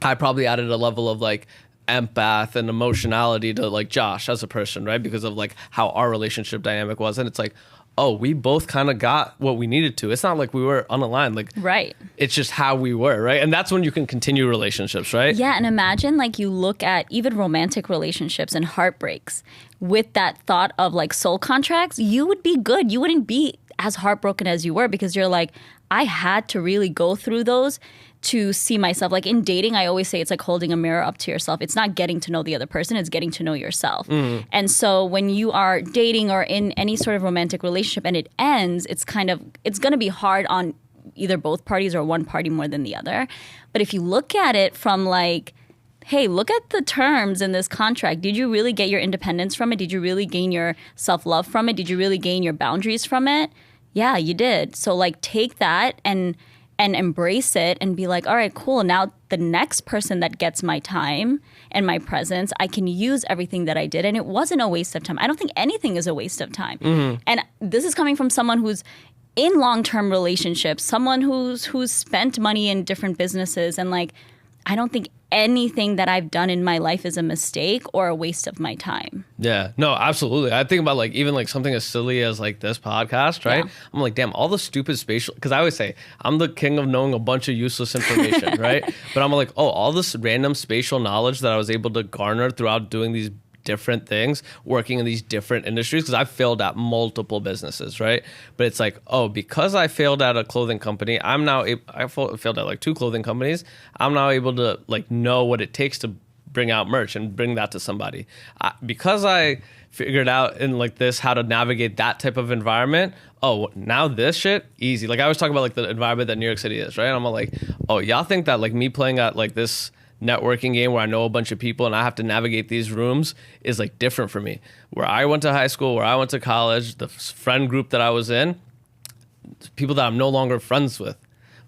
I probably added a level of like empath and emotionality to like Josh as a person, right? Because of like how our relationship dynamic was. And it's like, oh, we both kind of got what we needed to. It's not like we were unaligned. Like, right. It's just how we were, right? And that's when you can continue relationships, right? Yeah, and imagine like you look at even romantic relationships and heartbreaks with that thought of like soul contracts, you would be good. You wouldn't be as heartbroken as you were because you're like, I had to really go through those to see myself. Like in dating, I always say it's like holding a mirror up to yourself. It's not getting to know the other person, it's getting to know yourself. And so when you are dating or in any sort of romantic relationship and it ends, it's going to be hard on either both parties or one party more than the other. But if you look at it from like, hey, look at the terms in this contract. Did you really get your independence from it? Did you really gain your self-love from it? Did you really gain your boundaries from it? Yeah, you did. So like take that and embrace it and be like, all right, cool. Now the next person that gets my time and my presence, I can use everything that I did. And it wasn't a waste of time. I don't think anything is a waste of time. And this is coming from someone who's in long-term relationships, someone who's spent money in different businesses. And like, I don't think anything that I've done in my life is a mistake or a waste of my time. Yeah, no, absolutely. I think about like even like something as silly as like this podcast, right? Yeah. I'm like, damn, all the stupid spatial, because I always say I'm the king of knowing a bunch of useless information, right? But I'm like, oh, all this random spatial knowledge that I was able to garner throughout doing these different things, working in these different industries, because I've failed at multiple businesses, right? But it's like, oh, because I failed at a clothing company, I failed at like 2 clothing companies. I'm now able to like know what it takes to bring out merch and bring that to somebody. Because I figured out in like this how to navigate that type of environment. Oh, now this shit easy. Like I was talking about like the environment that New York City is, right? And I'm like, oh, y'all think that like me playing at like this networking game where I know a bunch of people and I have to navigate these rooms is like different for me. Where I went to high school, where I went to college, the friend group that I was in, people that I'm no longer friends with.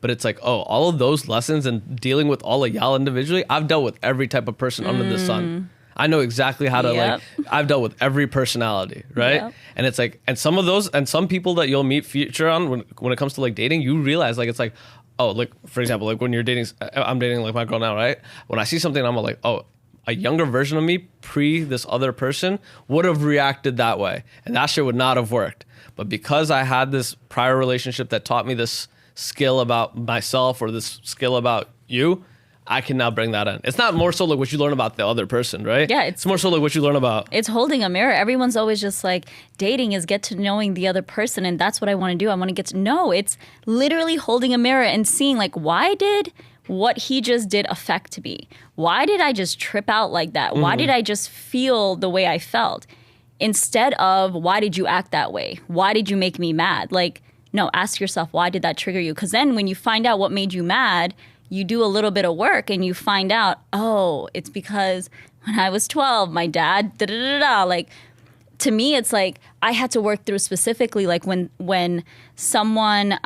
But it's like, oh, all of those lessons and dealing with all of y'all individually, I've dealt with every type of person under the sun. I know exactly how to like, I've dealt with every personality, right? Yep. And it's like, and some of those, and some people that you'll meet future on when it comes to like dating, you realize like, it's like, oh, like, for example, like when you're dating, I'm dating like my girl now, right? When I see something, I'm like, oh, a younger version of me pre this other person would have reacted that way. And that shit would not have worked. But because I had this prior relationship that taught me this skill about myself or this skill about you, I can now bring that in. It's not more so like what you learn about the other person, right? Yeah, it's more so like what you learn about. It's holding a mirror. Everyone's always just like, dating is get to knowing the other person, and that's what I want to do. I want to get to know. It's literally holding a mirror and seeing like, why did what he just did affect me? Why did I just trip out like that? Why did I just feel the way I felt? Instead of, why did you act that way? Why did you make me mad? Like, no, ask yourself, why did that trigger you? Because then when you find out what made you mad, you do a little bit of work and you find out, oh, it's because when I was 12, my dad, da-da-da-da. Like, to me, it's like I had to work through specifically like when someone...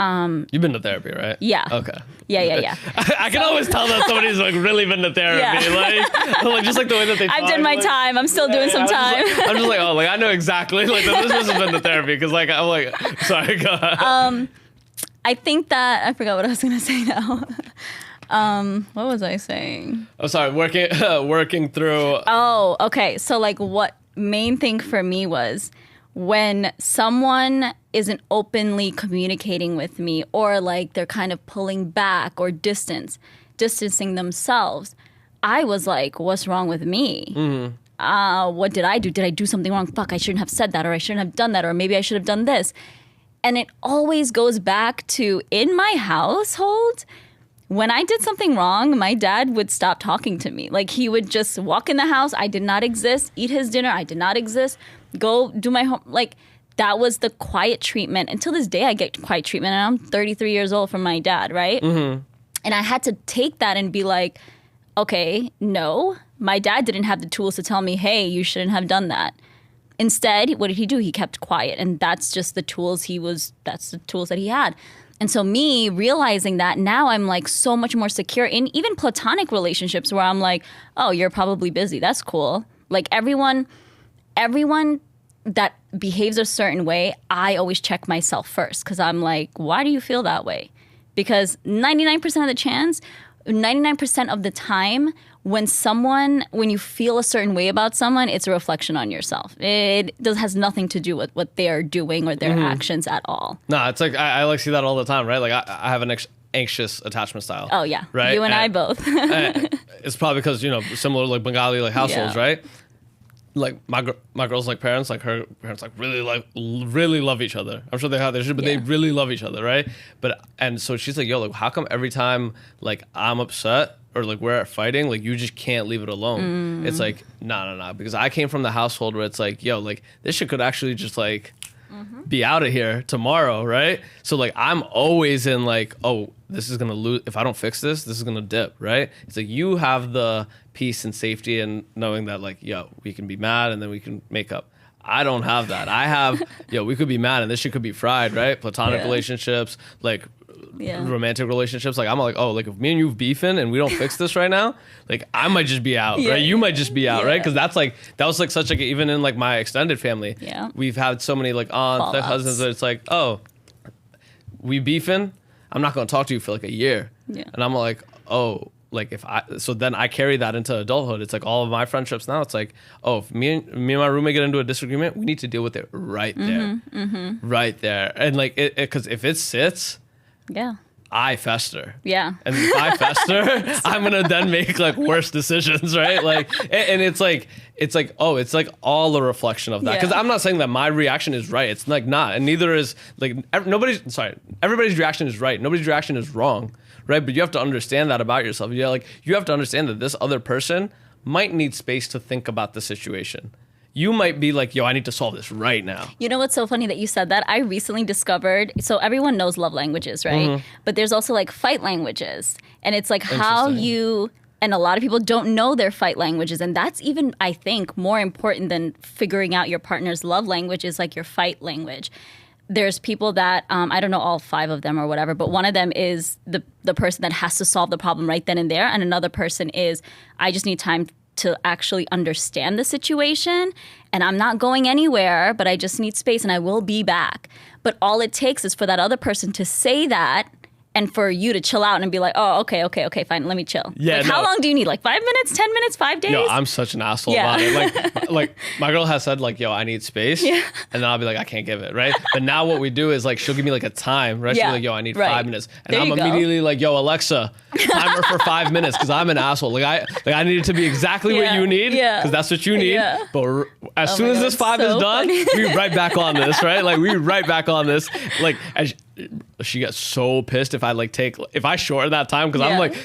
You've been to therapy, right? Yeah. Okay. Yeah. I can always tell that somebody's like really been to therapy. Yeah. Like just like the way that they talk. I've done my time. I'm still doing some time. I'm just like, oh, like I know exactly like that this person's been to therapy because like I'm like, sorry, go ahead. I think that... I forgot what I was going to say now. What was I saying? I'm sorry, working through. Oh, okay. So like what main thing for me was when someone isn't openly communicating with me or like they're kind of pulling back or distancing themselves, I was like, what's wrong with me? What did I do? Did I do something wrong? Fuck, I shouldn't have said that, or I shouldn't have done that, or maybe I should have done this. And it always goes back to, in my household, when I did something wrong, my dad would stop talking to me. Like, he would just walk in the house. I did not exist. Eat his dinner. I did not exist. Go do my home. Like, that was the quiet treatment. Until this day, I get quiet treatment. And I'm 33 years old from my dad, right? And I had to take that and be like, okay, no, my dad didn't have the tools to tell me, hey, you shouldn't have done that. Instead, what did he do? He kept quiet. And that's just the tools that's the tools that he had. And so me realizing that, now I'm like so much more secure in even platonic relationships where I'm like, oh, you're probably busy. That's cool. Like everyone that behaves a certain way, I always check myself first because I'm like, why do you feel that way? Because 99% of the time, when you feel a certain way about someone, it's a reflection on yourself. It has nothing to do with what they're doing or their actions at all. No, it's like I like see that all the time, right? Like I have an anxious attachment style. Oh yeah, right. You and I both. It's probably because similar like Bengali like households, right? Like my girl's like parents, like her parents like really love each other. I'm sure they have their shit, but they really love each other, right? And so she's like, yo, like how come every time like I'm upset or like we're fighting, like you just can't leave it alone? It's like, nah, because I came from the household where it's like, yo, like this shit could actually just like be out of here tomorrow, right? So like I'm always in like, oh, this is gonna lose. If I don't fix this, this is gonna dip, right? It's like you have the peace and safety and knowing that like, yo, we can be mad and then we can make up. I don't have that. I have, we could be mad and this shit could be fried, right? Platonic relationships, like romantic relationships. Like I'm like, oh, like if me and you beefing and we don't fix this right now, like I might just be out, right? You might just be out, right? Because that was like such like, even in like my extended family, we've had so many like aunts, like cousins that it's like, oh, we beefing, I'm not going to talk to you for like a year. And I'm like, oh, like so then I carry that into adulthood. It's like all of my friendships now, it's like, oh, if me and my roommate get into a disagreement, we need to deal with it right there. Right there. And like, because if it sits, I fester. And if I fester, I'm going to then make like worse decisions, right? Like, and it's like, oh, it's like all a reflection of that. Because I'm not saying that my reaction is right. It's like not. And neither is like, everybody's reaction is right. Nobody's reaction is wrong, right? But you have to understand that about yourself. You have to understand that this other person might need space to think about the situation. You might be like, yo, I need to solve this right now. You know what's so funny that you said that? I recently discovered, so everyone knows love languages, right? But there's also like fight languages. And it's like how you, and a lot of people don't know their fight languages. And that's even, I think, more important than figuring out your partner's love language is like your fight language. There's people that, I don't know all 5 of them or whatever, but one of them is the person that has to solve the problem right then and there. And another person is, I just need time to actually understand the situation and I'm not going anywhere, but I just need space and I will be back. But all it takes is for that other person to say that and for you to chill out and be like, oh, okay, fine, let me chill. Yeah, like, how long do you need? Like 5 minutes, 10 minutes, 5 days? Yo, I'm such an asshole about it. Like my girl has said like, yo, I need space. Yeah. And then I'll be like, I can't give it, right? But now what we do is like, she'll give me like a time, right? She'll be like, yo, I need 5 minutes. And I'm immediately like, yo, Alexa, timer for 5 minutes, because I'm an asshole. Like I need it to be exactly what you need, because that's what you need. Yeah. But as soon as this 5 is done, we right back on this, right? Like we right back on this. Like she gets so pissed if I shorten that time, because I'm like,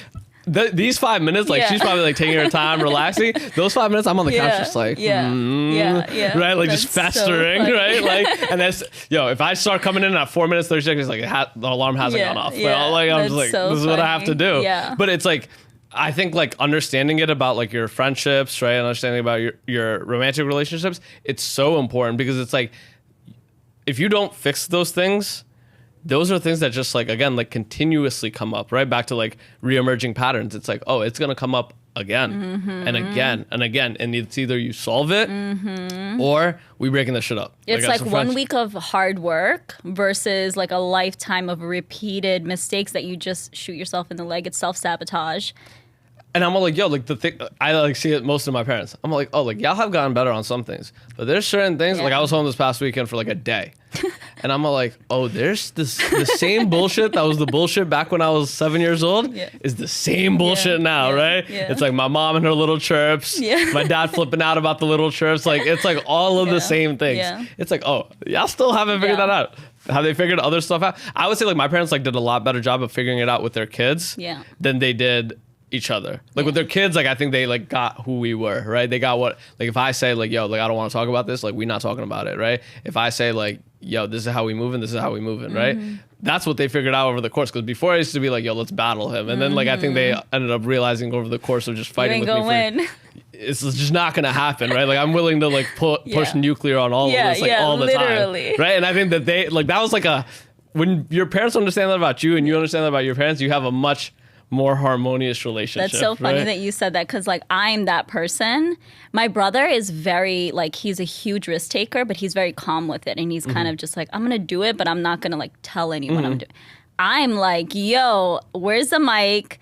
these 5 minutes, like she's probably like taking her time, relaxing. Those 5 minutes, I'm on the couch just like, right, like that's just festering, so right? Like, and that's if I start coming in at 4 minutes 30 seconds, like the alarm hasn't gone off. Yeah, like I'm just like, so this is what I have to do. Yeah. But it's like, I think like understanding it about like your friendships, right, and understanding about your romantic relationships, it's so important, because it's like, if you don't fix those things, those are things that just like, again, like continuously come up, right? Back to like reemerging patterns. It's like, oh, it's going to come up again and again and again. And it's either you solve it or we breaking this shit up. It's like 1 week of hard work versus like a lifetime of repeated mistakes that you just shoot yourself in the leg. It's self-sabotage. And I'm all like, yo, like the thing, I like see it most of my parents. I'm like, oh, like y'all have gotten better on some things, but there's certain things, like I was home this past weekend for like a day. And I'm all like, oh, there's the same bullshit that was the bullshit back when I was 7 years old is the same bullshit now, right? Yeah. It's like my mom and her little chirps, my dad flipping out about the little chirps. Like, it's like all of the same things. Yeah. It's like, oh, y'all still haven't figured that out. Have they figured other stuff out? I would say like my parents like did a lot better job of figuring it out with their kids than they did each other. Like with their kids, like I think they like got who we were, right? They got what, like if I say like, yo, like I don't want to talk about this, like we're not talking about it, right? If I say like, yo, this is how we moving, this is how we moving, right? That's what they figured out over the course. Because before I used to be like, yo, let's battle him. And then like I think they ended up realizing over the course of just fighting with me. It's just not gonna happen, right? Like I'm willing to like push nuclear on all of this like all the time. Right? And I think that they like that was like when your parents understand that about you and you understand that about your parents, you have a much more harmonious relationship. That's so funny that you said that, because like I'm that person. My brother is very like, he's a huge risk taker, but he's very calm with it, and he's kind of just like, I'm gonna do it, but I'm not gonna like tell anyone I'm doing. I'm like, yo, where's the mic?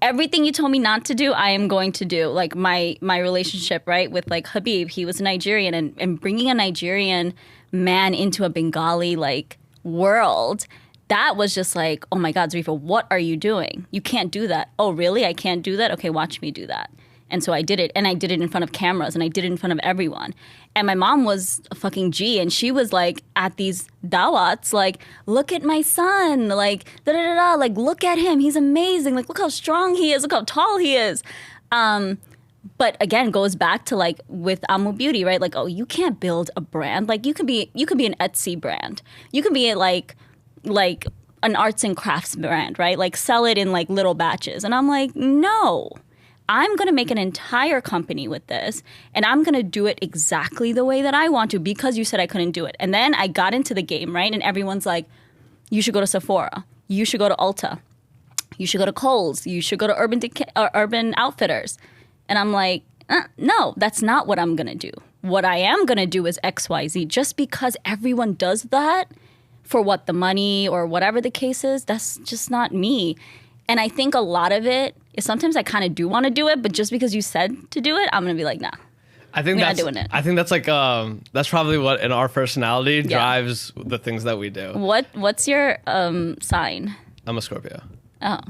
Everything you told me not to do, I am going to do. Like my relationship, right, with like Habib, he was Nigerian, and bringing a Nigerian man into a Bengali like world, that was just like, oh my God, Zareefa, what are you doing? You can't do that. Oh, really? I can't do that? Okay, watch me do that. And so I did it, and I did it in front of cameras, and I did it in front of everyone. And my mom was a fucking G, and she was like at these dawats, like, look at my son, like, da-da-da-da, like, look at him, he's amazing, like, look how strong he is, look how tall he is. But again, goes back to like with Ammu Beauty, right? Like, oh, you can't build a brand. Like you could be an Etsy brand. You could be like an arts and crafts brand, right? Like sell it in like little batches. And I'm like, no, I'm going to make an entire company with this, and I'm going to do it exactly the way that I want to, because you said I couldn't do it. And then I got into the game, right? And everyone's like, you should go to Sephora. You should go to Ulta. You should go to Kohl's. You should go to Urban Outfitters. And I'm like, no, that's not what I'm going to do. What I am going to do is XYZ. Just because everyone does that for what the money or whatever the case is, that's just not me. And I think a lot of it is sometimes I kind of do want to do it, but just because you said to do it, I'm going to be like, nah. I think that's not doing it. I think that's like that's probably what in our personality drives the things that we do. What's your sign? I'm a Scorpio. Oh.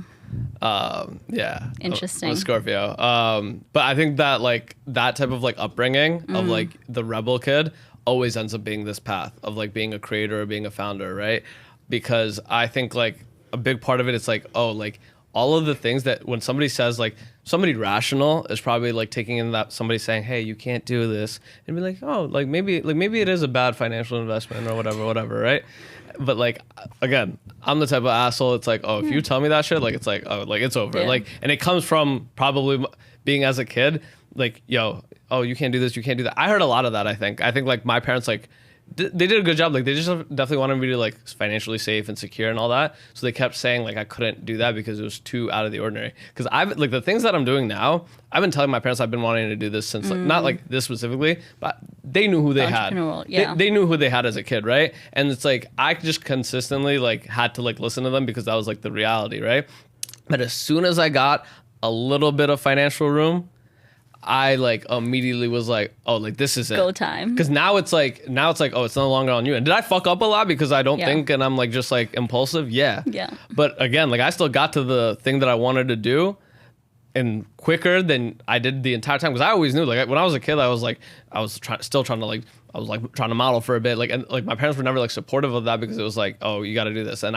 Yeah. Interesting. I'm a Scorpio. But I think that like that type of like upbringing of like the rebel kid always ends up being this path of like being a creator or being a founder, right? Because I think like a big part of it is like, oh, like all of the things that when somebody says like somebody rational is probably like taking in that somebody saying, hey, you can't do this, and be like, oh, like maybe it is a bad financial investment or whatever, right? But like again, I'm the type of asshole. It's like, oh, if you tell me that shit, like it's like, oh, like it's over. Like, and it comes from probably being as a kid, like, yo, oh, you can't do this, you can't do that. I heard a lot of that. I think like my parents like they did a good job. Like they just definitely wanted me to like financially safe and secure and all that. So they kept saying like I couldn't do that because it was too out of the ordinary. Because I've like the things that I'm doing now, I've been telling my parents I've been wanting to do this since like not like this specifically, but they knew who they had. Yeah. They knew who they had as a kid, right? And it's like I just consistently like had to like listen to them because that was like the reality, right? But as soon as I got a little bit of financial room, I like immediately was like, oh, like this is it. Go time. Because now it's like, oh, it's no longer on you. And did I fuck up a lot because I don't Yeah. think and I'm like just like impulsive? Yeah. Yeah. But again, like I still got to the thing that I wanted to do and quicker than I did the entire time. Because I always knew, like when I was a kid, I was still trying to model for a bit. Like, and like my parents were never like supportive of that because it was like, oh, you got to do this. And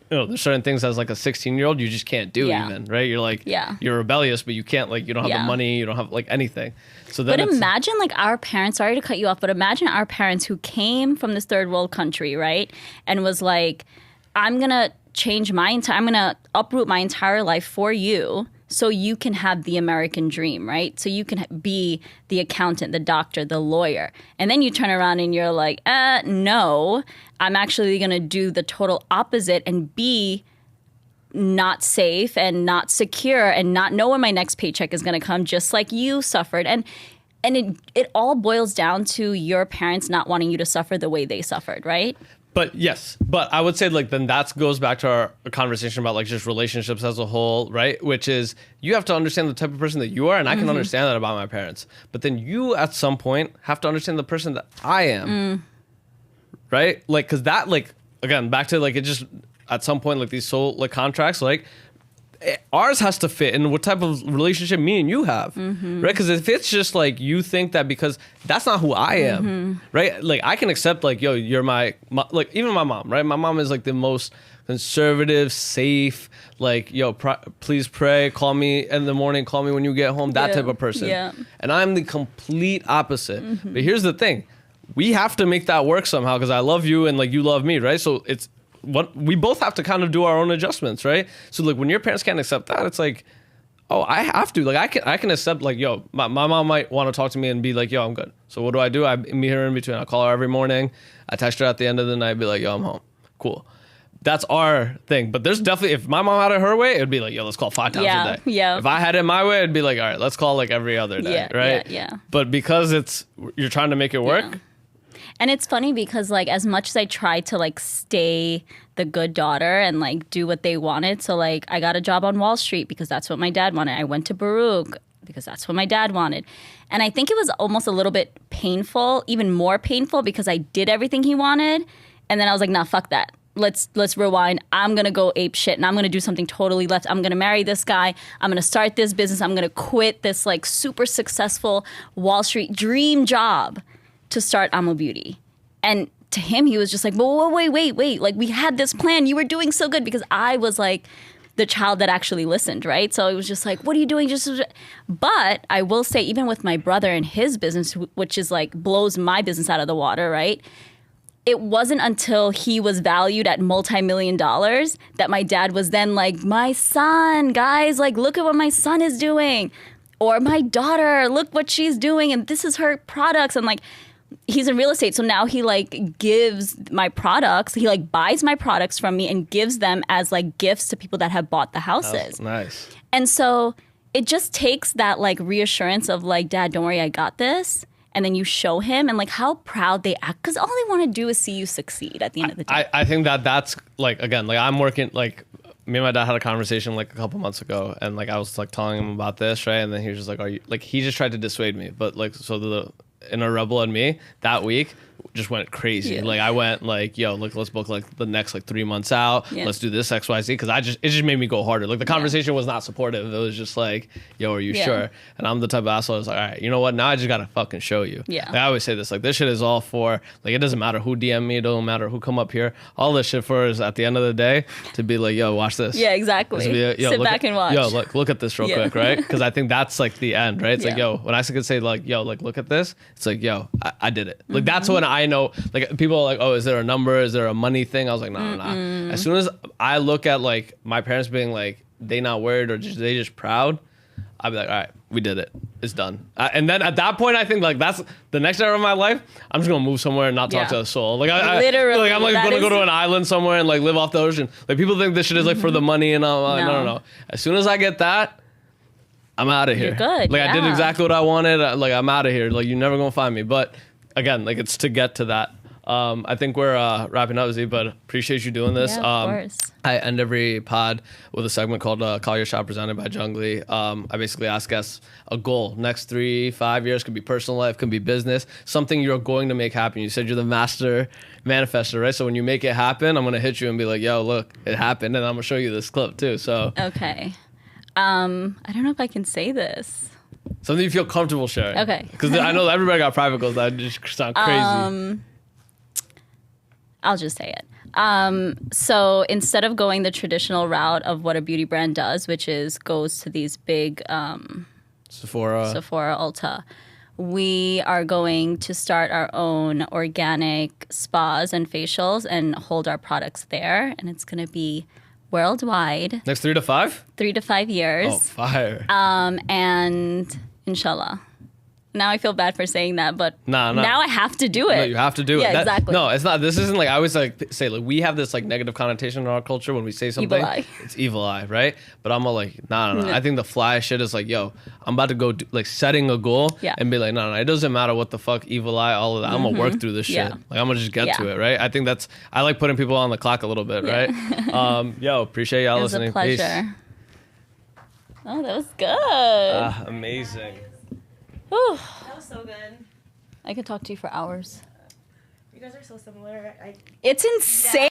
there's certain things as like a 16-year-old you just can't do even, right? You're like, you're rebellious, but you can't like, you don't have the money, you don't have like anything. So then but imagine like our parents, sorry to cut you off, but imagine our parents who came from this third world country, right? And was like, I'm going to I'm going to uproot my entire life for you. So you can have the American dream, right? So you can be the accountant, the doctor, the lawyer. And then you turn around and you're like, no, I'm actually going to do the total opposite and be not safe and not secure and not know when my next paycheck is going to come, just like you suffered. And it all boils down to your parents not wanting you to suffer the way they suffered, right? But yes, but I would say like then that goes back to our conversation about like just relationships as a whole, right? Which is you have to understand the type of person that you are, and I can understand that about my parents. But then you at some point have to understand the person that I am, right? Like because that like again back to like it just at some point like these soul like contracts like. Ours has to fit in what type of relationship me and you have, right? Because if it's just like you think that because that's not who I am, right? Like I can accept like, yo, you're my like even my mom, right? My mom is like the most conservative, safe, like, yo, please pray, call me in the morning, call me when you get home, that type of person. Yeah. And I'm the complete opposite. But here's the thing. We have to make that work somehow because I love you and like you love me, right? So it's what we both have to kind of do our own adjustments, right? So like when your parents can't accept that, it's like, oh, I have to. Like I can accept like, yo, my mom might want to talk to me and be like, yo, I'm good. So what do? I meet her in between. I call her every morning. I text her at the end of the night, be like, yo, I'm home. Cool. That's our thing. But there's definitely, if my mom had it her way, it'd be like, yo, let's call 5 times a day. Yeah. If I had it my way, it'd be like, all right, let's call like every other day, right? Yeah. But because you're trying to make it work. Yeah. And it's funny because like as much as I tried to like stay the good daughter and like do what they wanted, so like I got a job on Wall Street because that's what my dad wanted. I went to Baruch because that's what my dad wanted. And I think it was almost a little bit painful, even more painful because I did everything he wanted. And then I was like, nah, fuck that. Let's rewind. I'm going to go ape shit and I'm going to do something totally left. I'm going to marry this guy. I'm going to start this business. I'm going to quit this like super successful Wall Street dream job to start Ammu Beauty. And to him, he was just like, well, wait. Like, we had this plan. You were doing so good because I was like the child that actually listened, right? So it was just like, what are you doing? But I will say, even with my brother and his business, which is like blows my business out of the water, right? It wasn't until he was valued at multi-million dollars that my dad was then like, my son, guys, like, look at what my son is doing. Or my daughter, look what she's doing. And this is her products. And like, he's in real estate. So now he like gives my products. He like buys my products from me and gives them as like gifts to people that have bought the houses. That's nice. And so it just takes that like reassurance of like, Dad, don't worry, I got this. And then you show him and like how proud they act. Because all they want to do is see you succeed at the end of the day. I think that's like, again, like I'm working like, me and my dad had a conversation like a couple months ago and like I was like telling him about this, right? And then he was just like, are you like, he just tried to dissuade me. But like, so the inner rebel in me that week just went crazy. Yeah. Like I went like, yo, look, let's book like the next like 3 months out. Yeah. Let's do this XYZ. Cause it just made me go harder. Like the conversation was not supportive. It was just like, yo, are you sure? And I'm the type of asshole I was like, all right, you know what? Now I just gotta fucking show you. Yeah. Like, I always say this, like this shit is all for, like it doesn't matter who DM me, it doesn't matter who come up here. All this shit for is at the end of the day to be like, yo, watch this. Yeah, exactly. Sit back and watch. Yo, look at this real quick, right? Because I think that's like the end, right? It's like, yo, when I could say like, yo, like look at this, it's like, yo, I did it. Like that's when I know, like people are like, oh, is there a number? Is there a money thing? I was like, no. As soon as I look at like my parents being like, they not worried or they just proud, I'd be like, all right, we did it. It's done. And then at that point, I think like that's the next era of my life. I'm just gonna move somewhere and not talk to a soul. Like Literally, I'm like gonna go to an island somewhere and like live off the ocean. Like people think this shit is like for the money and all. No. As soon as I get that, I'm out of here. You're good. Like I did exactly what I wanted. Like I'm out of here. Like you're never gonna find me. But again, like it's to get to that. I think we're wrapping up, Z, but appreciate you doing this. Yeah, of course. I end every pod with a segment called Call Your Shot, presented by Jungly. I basically ask guests a goal. Next 3-5 years, could be personal life, could be business, something you're going to make happen. You said you're the master manifester, right? So when you make it happen, I'm going to hit you and be like, yo, look, it happened. And I'm going to show you this clip too. So Okay. I don't know if I can say this. Something you feel comfortable sharing. Okay. Because I know everybody got private goals that just sound crazy. I'll just say it. So instead of going the traditional route of what a beauty brand does, which is goes to these big Sephora, Ulta, we are going to start our own organic spas and facials and hold our products there. And it's going to be worldwide. Next 3 to 5? 3 to 5 years. Oh, fire. And inshallah. Now I feel bad for saying that, but Nah. now I have to do it. No, you have to do it. Yeah, exactly. No, it's not. This isn't like I always like say like we have this like negative connotation in our culture when we say something. Evil eye. It's evil eye, right? But I'm all like, nah. I think the fly shit is like, yo, I'm about to go like setting a goal and be like, no. It doesn't matter what the fuck, evil eye, all of that. I'm gonna work through this shit. Yeah. Like I'm gonna just get to it, right? I think I like putting people on the clock a little bit, right? Yo, appreciate y'all listening. It was a pleasure. Peace. Oh, that was good. Amazing. Whew. That was so good. I could talk to you for hours. You guys are so similar. It's insane.